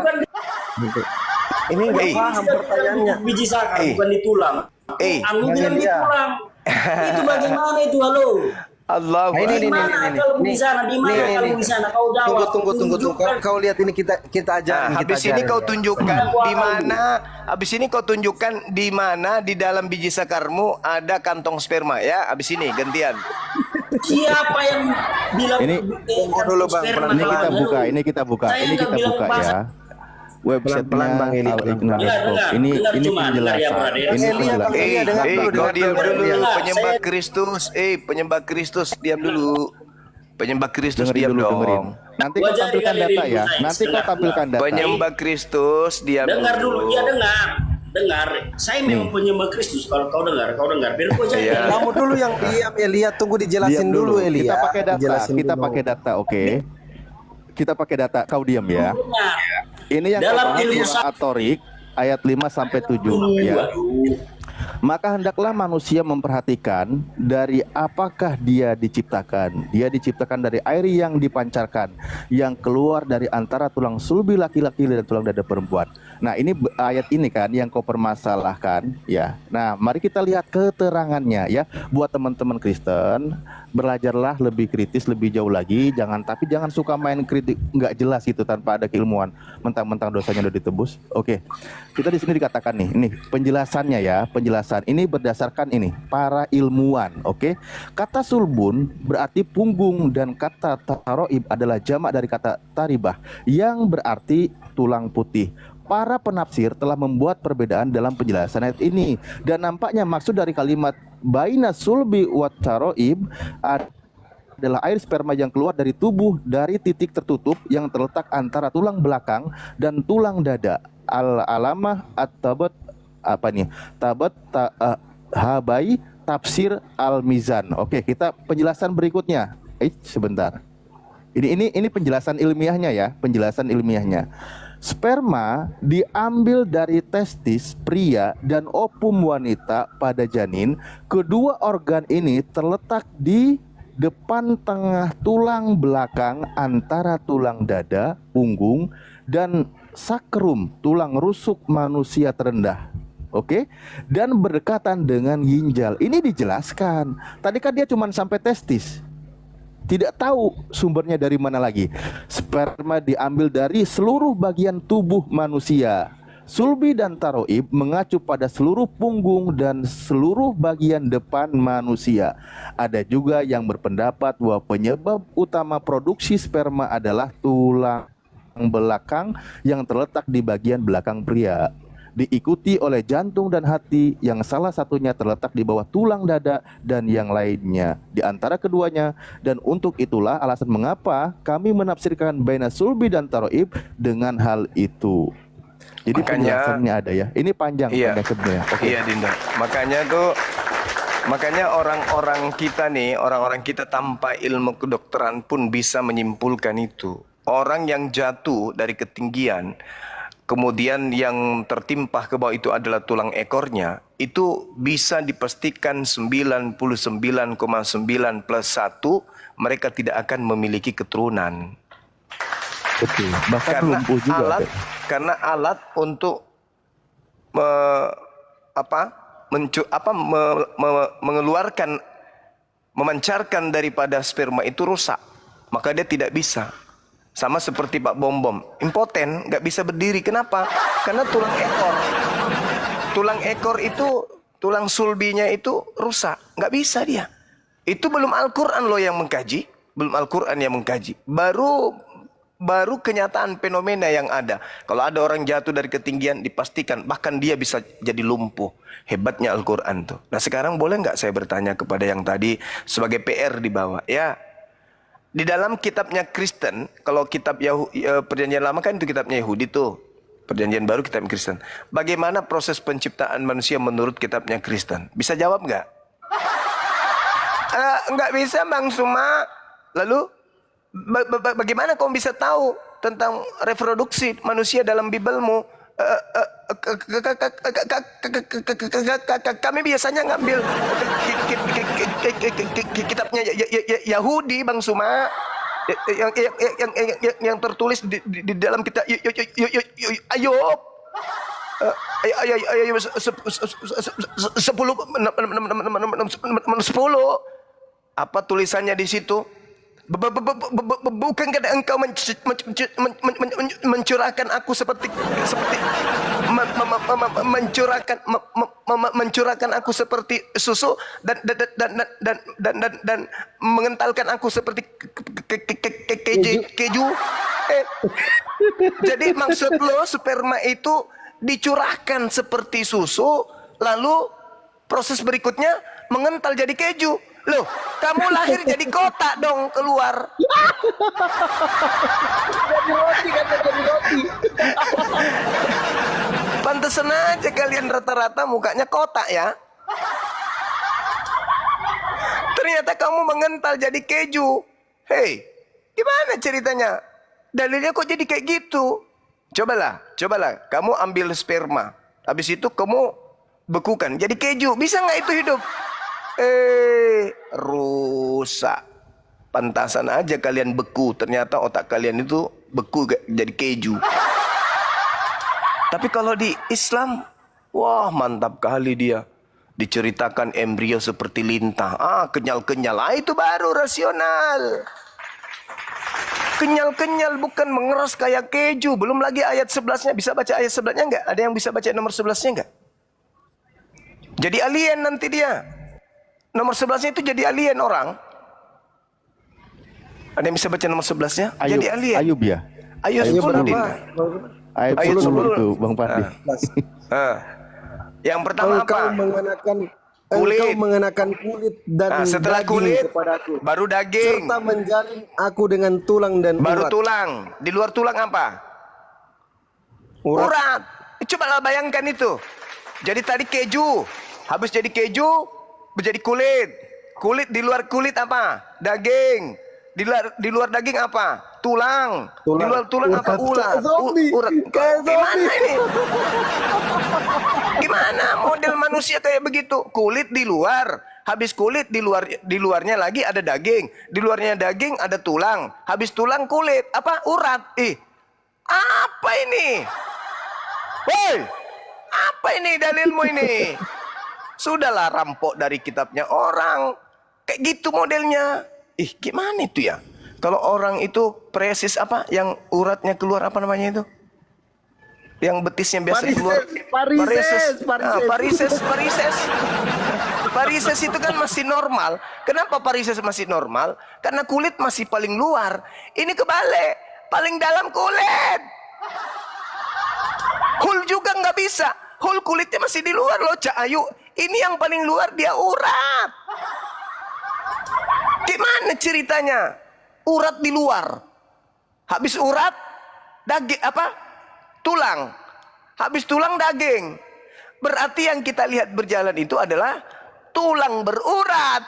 Ini nggak paham pertanyaannya. Biji sakar bukan di tulang. Aku bilang di tulang. Itu bagaimana itu, halo? Allahu Di mana kalau di sana? Di mana kalau di sana? Kau jawab. Tunggu. Kau lihat ini kita ajar. Habis ini kau tunjukkan di mana. Habis ini kau tunjukkan di mana di dalam biji sakarmu ada kantong sperma ya. Habis ini gantian. Siapa yang bilang Ini dulu, Bang. Ini kita buka ya. Website Pelan-pelan, Bang Eli. Ini cuma, penjelasan. Ini penjelasan. Kau diam dulu, penyembah Kristus. Penyembah Kristus, diam dulu. Penyembah Kristus, diam dong. Nanti kau tampilkan data ya. Penyembah Kristus, diam dulu. Dengar dulu, dia dengar. Saya memang penyembah Kristus. Kalau kau dengar. Biar kau jadi. Kamu dulu yang diam Elia, tunggu dijelasin dulu Elia. Kita pakai data, oke. Kita pakai data, kau diam ya. Ini yang dalam ilmu Atorik ayat 5 sampai 7 ya. Maka hendaklah manusia memperhatikan dari apakah dia diciptakan. Dia diciptakan dari air yang dipancarkan, yang keluar dari antara tulang sulbi laki-laki dan tulang dada perempuan. Nah, ini ayat ini kan yang kau permasalahkan ya. Nah, mari kita lihat keterangannya ya. Buat teman-teman Kristen, belajarlah lebih kritis, lebih jauh lagi. Jangan suka main kritik nggak jelas itu tanpa ada keilmuan. Mentang-mentang dosanya udah ditebus. Oke. Kita di sini dikatakan nih penjelasannya ya. Penjelasan ini berdasarkan ini para ilmuwan, oke? Kata sulbun berarti punggung dan kata taroib adalah jamak dari kata taribah yang berarti tulang putih. para penafsir telah membuat perbedaan dalam penjelasan ayat ini, dan nampaknya maksud dari kalimat baina sulbi wat taroib adalah air sperma yang keluar dari tubuh dari titik tertutup yang terletak antara tulang belakang dan tulang dada. Al-alamah at-tabat habai tafsir al-mizan. Oke, kita penjelasan berikutnya. Sebentar. Ini penjelasan ilmiahnya ya, penjelasan ilmiahnya. Sperma diambil dari testis pria dan ovum wanita pada janin. Kedua organ ini terletak di depan tengah tulang belakang antara tulang dada, punggung, dan sakrum, tulang rusuk manusia terendah. Oke, dan berdekatan dengan ginjal. Ini dijelaskan. Tadi kan dia cuma sampai testis. Tidak tahu sumbernya dari mana lagi. Sperma diambil dari seluruh bagian tubuh manusia. Sulbi dan taroib mengacu pada seluruh punggung dan seluruh bagian depan manusia. Ada juga yang berpendapat bahwa penyebab utama produksi sperma adalah tulang belakang yang terletak di bagian belakang pria, diikuti oleh jantung dan hati yang salah satunya terletak di bawah tulang dada dan yang lainnya di antara keduanya. Dan untuk itulah alasan mengapa kami menafsirkan baina sulbi dan taroib dengan hal itu. Jadi penjelasannya ada ya. Ini panjang sebenarnya. Iya Dinda. Makanya orang-orang kita nih, orang-orang kita tanpa ilmu kedokteran pun bisa menyimpulkan itu. Orang yang jatuh dari ketinggian kemudian yang tertimpa ke bawah itu adalah tulang ekornya, itu bisa dipastikan 99,9 plus 1 mereka tidak akan memiliki keturunan. Betul. Bahkan lumpuh juga. Karena alat untuk mengeluarkan, memancarkan daripada sperma itu rusak, maka dia tidak bisa. Sama seperti Pak Bom-Bom, impoten, nggak bisa berdiri. Kenapa? Karena tulang ekor itu, tulang sulbinya itu rusak, nggak bisa dia. Itu belum Al-Quran loh yang mengkaji, belum Al-Quran yang mengkaji. Baru kenyataan fenomena yang ada. Kalau ada orang jatuh dari ketinggian, dipastikan bahkan dia bisa jadi lumpuh. Hebatnya Al-Quran tuh. Nah sekarang boleh nggak saya bertanya kepada yang tadi sebagai PR di bawah, ya? Di dalam kitabnya Kristen, kalau kitab Perjanjian Lama kan itu kitabnya Yahudi tuh. Perjanjian Baru kitab Kristen. Bagaimana proses penciptaan manusia menurut kitabnya Kristen? Bisa jawab nggak? Nggak bisa Bang Suma. Lalu bagaimana kamu bisa tahu tentang reproduksi manusia dalam Bibelmu? Kami biasanya ngambil kitabnya Yahudi Bang Suma, yang tertulis di dalam kitab Ayub 10. Apa tulisannya di situ? Bukankah engkau mencurahkan aku seperti mencurahkan aku seperti susu dan mengentalkan aku seperti keju. Jadi maksud lo sperma itu dicurahkan seperti susu, lalu proses berikutnya mengental jadi keju. Loh, kamu lahir jadi kotak dong keluar. Jadi roti. Pantesan aja kalian rata-rata mukanya kotak ya. Ternyata kamu mengental jadi keju. Hei, gimana ceritanya? Dalilnya kok jadi kayak gitu? Cobalah. Kamu ambil sperma. Habis itu kamu bekukan jadi keju. Bisa nggak itu hidup? Rusak. Pantasan aja kalian beku. Ternyata otak kalian itu beku jadi keju. Tapi kalau di Islam, wah mantap kali dia. Diceritakan embrio seperti lintah. Kenyal-kenyal. Itu baru rasional. Kenyal-kenyal, bukan mengeras kayak keju. Belum lagi ayat 11-nya. Bisa baca ayat 11-nya enggak? Ada yang bisa baca nomor 11-nya enggak? Jadi alien nanti dia. Nomor 11-nya itu jadi alien orang. Ada yang bisa baca nomor 11-nya? Jadi alien. Ayub ya? Ayub 10 berapa? Dinda. Ayat Ayat 10 10. itu Bang Pandi. Yang pertama apa? Engkau mengenakan kulit dan setelah daging kulit kepadaku, baru daging, serta menjalin aku dengan tulang dan baru urat. tulang. Di luar tulang apa? Urat. Coba lah bayangkan itu. Jadi tadi keju, habis jadi keju menjadi kulit. Kulit, di luar kulit apa? Daging. Di luar daging apa? Tulang. Di luar tulang apa? Urat. Urat. Gimana ini? Gimana model manusia kayak begitu? Kulit di luar, habis kulit di luarnya lagi ada daging, di luarnya daging ada tulang, habis tulang kulit apa? Urat. Apa ini? Woi, apa ini dalilmu ini? Sudahlah, rampok dari kitabnya orang. Kayak gitu modelnya. Gimana itu ya? Kalau orang itu presis apa? Yang uratnya keluar apa namanya itu? Yang betisnya biasa keluar. Parises itu kan masih normal. Kenapa parises masih normal? Karena kulit masih paling luar. Ini kebalik, paling dalam kulit. Hul juga nggak bisa. Hul kulitnya masih di luar loh, Cak Ayu. Ini yang paling luar, dia urat. Gimana ceritanya? Urat di luar. Habis urat, daging apa? Tulang. Habis tulang, daging. Berarti yang kita lihat berjalan itu adalah tulang berurat.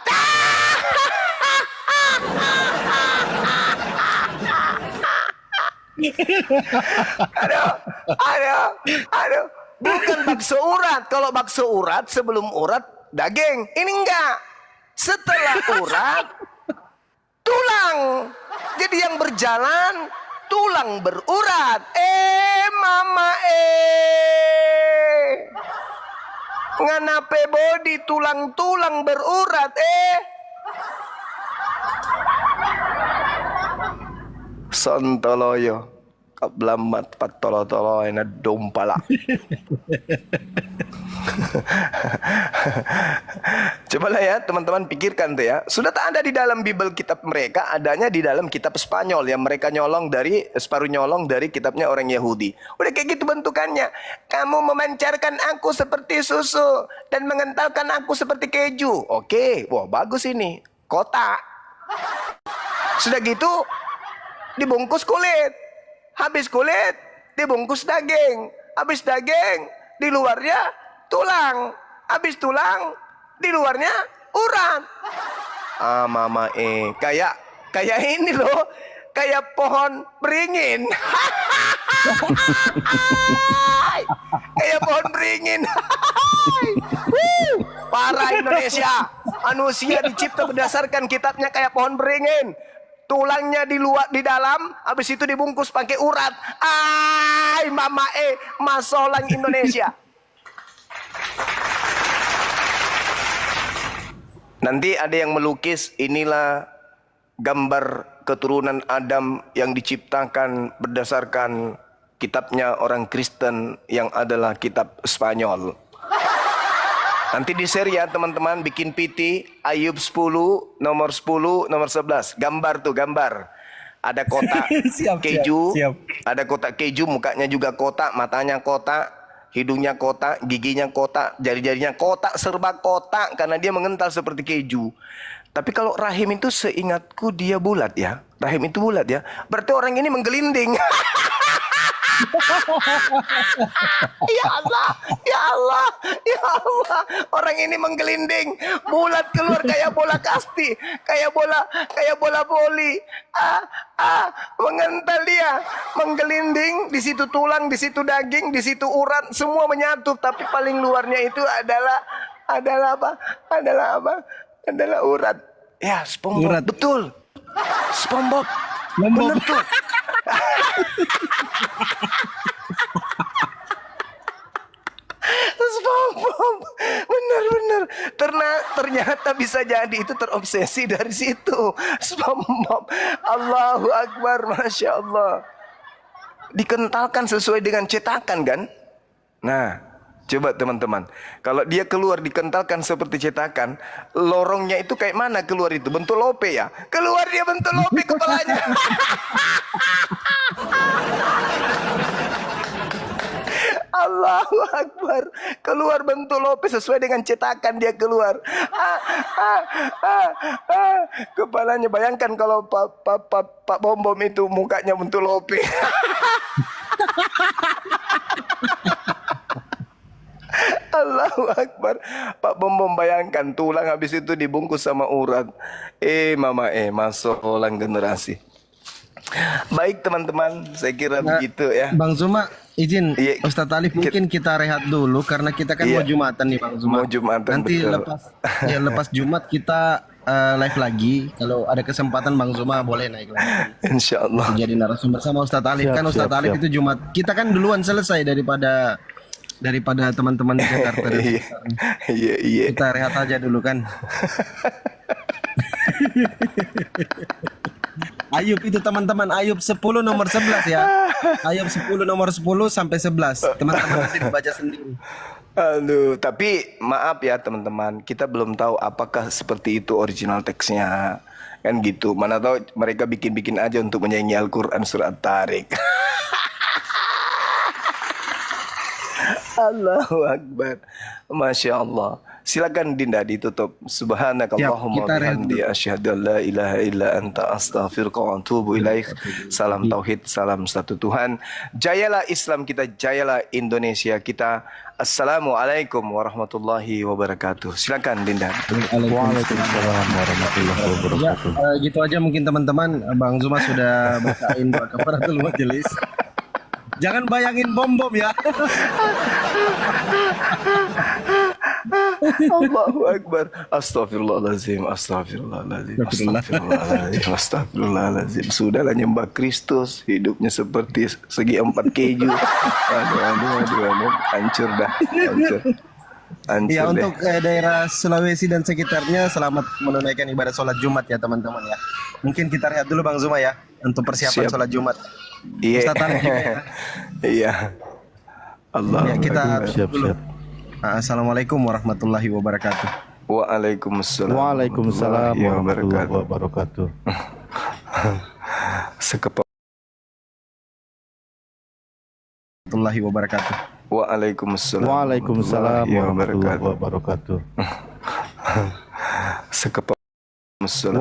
Aduh. Bukan bakso urat. Kalau bakso urat, sebelum urat, daging. Ini enggak. Setelah urat, tulang. Jadi yang berjalan, tulang berurat. Mama nganape body tulang-tulang berurat. Sontoloyo kablamat patolo-tolo ena dompala. Cobalah ya teman-teman pikirkan tuh ya. Sudah tak ada di dalam Bible kitab mereka, adanya di dalam kitab Spanyol yang mereka separuh nyolong dari kitabnya orang Yahudi. Udah kayak gitu bentukannya. Kamu memancarkan aku seperti susu dan mengentalkan aku seperti keju. Oke, wah bagus ini. Kotak. Sudah gitu dibungkus kulit. Habis kulit dibungkus daging. Habis daging di luarnya tulang. Habis tulang di luarnya urat. Mama kayak ini loh, kayak pohon beringin. Kayak pohon beringin. Parah Indonesia. Manusia dicipta berdasarkan kitabnya kayak pohon beringin. Tulangnya di luar, di dalam, habis itu dibungkus pakai urat. Mama masolang Indonesia. Nanti ada yang melukis, inilah gambar keturunan Adam yang diciptakan berdasarkan kitabnya orang Kristen yang adalah kitab Spanyol. Nanti di share ya teman-teman, bikin PT Ayub 10 nomor 10 nomor 11. Gambar tuh, gambar. Ada kotak keju, ada kotak keju, mukanya juga kotak, matanya kotak, hidungnya kotak, giginya kotak, jari-jarinya kotak, serba kotak karena dia mengental seperti keju. Tapi kalau rahim itu seingatku dia bulat ya. Rahim itu bulat ya. Berarti orang ini menggelinding. Ya Allah, ya Allah, ya Allah. Orang ini menggelinding, bulat keluar kayak bola kasti, kayak bola voli. Mengental dia, menggelinding, di situ tulang, di situ daging, di situ urat, semua menyatu, tapi paling luarnya itu adalah apa? Adalah urat. Ya, SpongeBob. Urat. Betul. SpongeBob. Benar tuh. SpongeBob, benar. Ternyata bisa jadi itu terobsesi dari situ. SpongeBob, Allahu Akbar, Masya Allah. Dikentalkan sesuai dengan cetakan kan? Nah, coba teman-teman, kalau dia keluar dikentalkan seperti cetakan, lorongnya itu kayak mana keluar itu? Bentuk lope ya? Keluar dia bentuk lope kepalanya. Allahu Akbar. Keluar bentuk Lope sesuai dengan cetakan dia keluar. Kepalanya, bayangkan kalau Pak Bom Bom itu mukanya bentuk Lope. Allahu Akbar. Pak Bom Bom, bayangkan tulang habis itu dibungkus sama urat. Mama masuk orang generasi. Baik teman-teman, saya kira begitu ya. Bang Zuma, izin Iya. Ustadz Alif, mungkin kita rehat dulu karena kita kan Iya. mau Jumatan nih Bang Zuma. Mau Jumatan, Nanti betul. lepas Jumat kita live lagi. Kalau ada kesempatan Bang Zuma boleh naik lagi. Insya Allah. Jadi narasumber sama Ustadz Alif. Siap, Kan Ustadz siap, Alif siap. itu Jumat. Kita kan duluan selesai daripada teman-teman di Jakarta. dan Iya, sekitarnya. iya. Kita rehat aja dulu kan. Ayub itu teman-teman, Ayub 10 nomor 11 ya. Ayub 10 nomor 10 sampai 11. Teman-teman nanti dibaca sendiri. Aduh, tapi maaf ya teman-teman, kita belum tahu apakah seperti itu original teksnya. Kan gitu, mana tahu mereka bikin-bikin aja untuk menyaingi Al-Quran surat Tarik. Allahu Akbar. Masya Allah. Silakan Dinda ditutup. Subhanakallahumma kita rehat bihamdi asyhadu an la ilaha illa anta astaghfiruka wa atubu ilaik. Salam tauhid, salam satu Tuhan. Jayalah Islam kita, jayalah Indonesia kita. Assalamualaikum warahmatullahi wabarakatuh. Silakan Dinda. Waalaikumsalam warahmatullahi Ya, wabarakatuh. gitu aja mungkin teman-teman. Bang Zuma sudah bacain doa kafaratul majelis. Jangan bayangin bom-bom ya. Allahu Akbar. Astagfirullahaladzim. Astagfirullahaladzim. Astagfirullahaladzim. Astagfirullahaladzim. Sudahlah nyembah Kristus. Hidupnya seperti segi 4 keju. Aduh. Hancur dah. Hancur Ya, deh. untuk daerah Sulawesi dan sekitarnya selamat menunaikan ibadah sholat Jumat ya teman-teman ya. Mungkin kita rehat dulu Bang Zuma ya untuk persiapan Siap. sholat Jumat. Iya. Ustaz Tarif juga ya. Iya. Allah. Ya, kita Siap, dulu. siap. Assalamualaikum warahmatullahi wabarakatuh. Waalaikumsalam. Waalaikumsalam warahmatullahi warahmatullahi wabarakatuh. wabarakatuh. Sekepal. Warahmatullahi wabarakatuh. Waalaikumsalam. Waalaikumsalam warahmatullahi warahmatullahi wabarakatuh. Sekepal. Waalaikumsalam.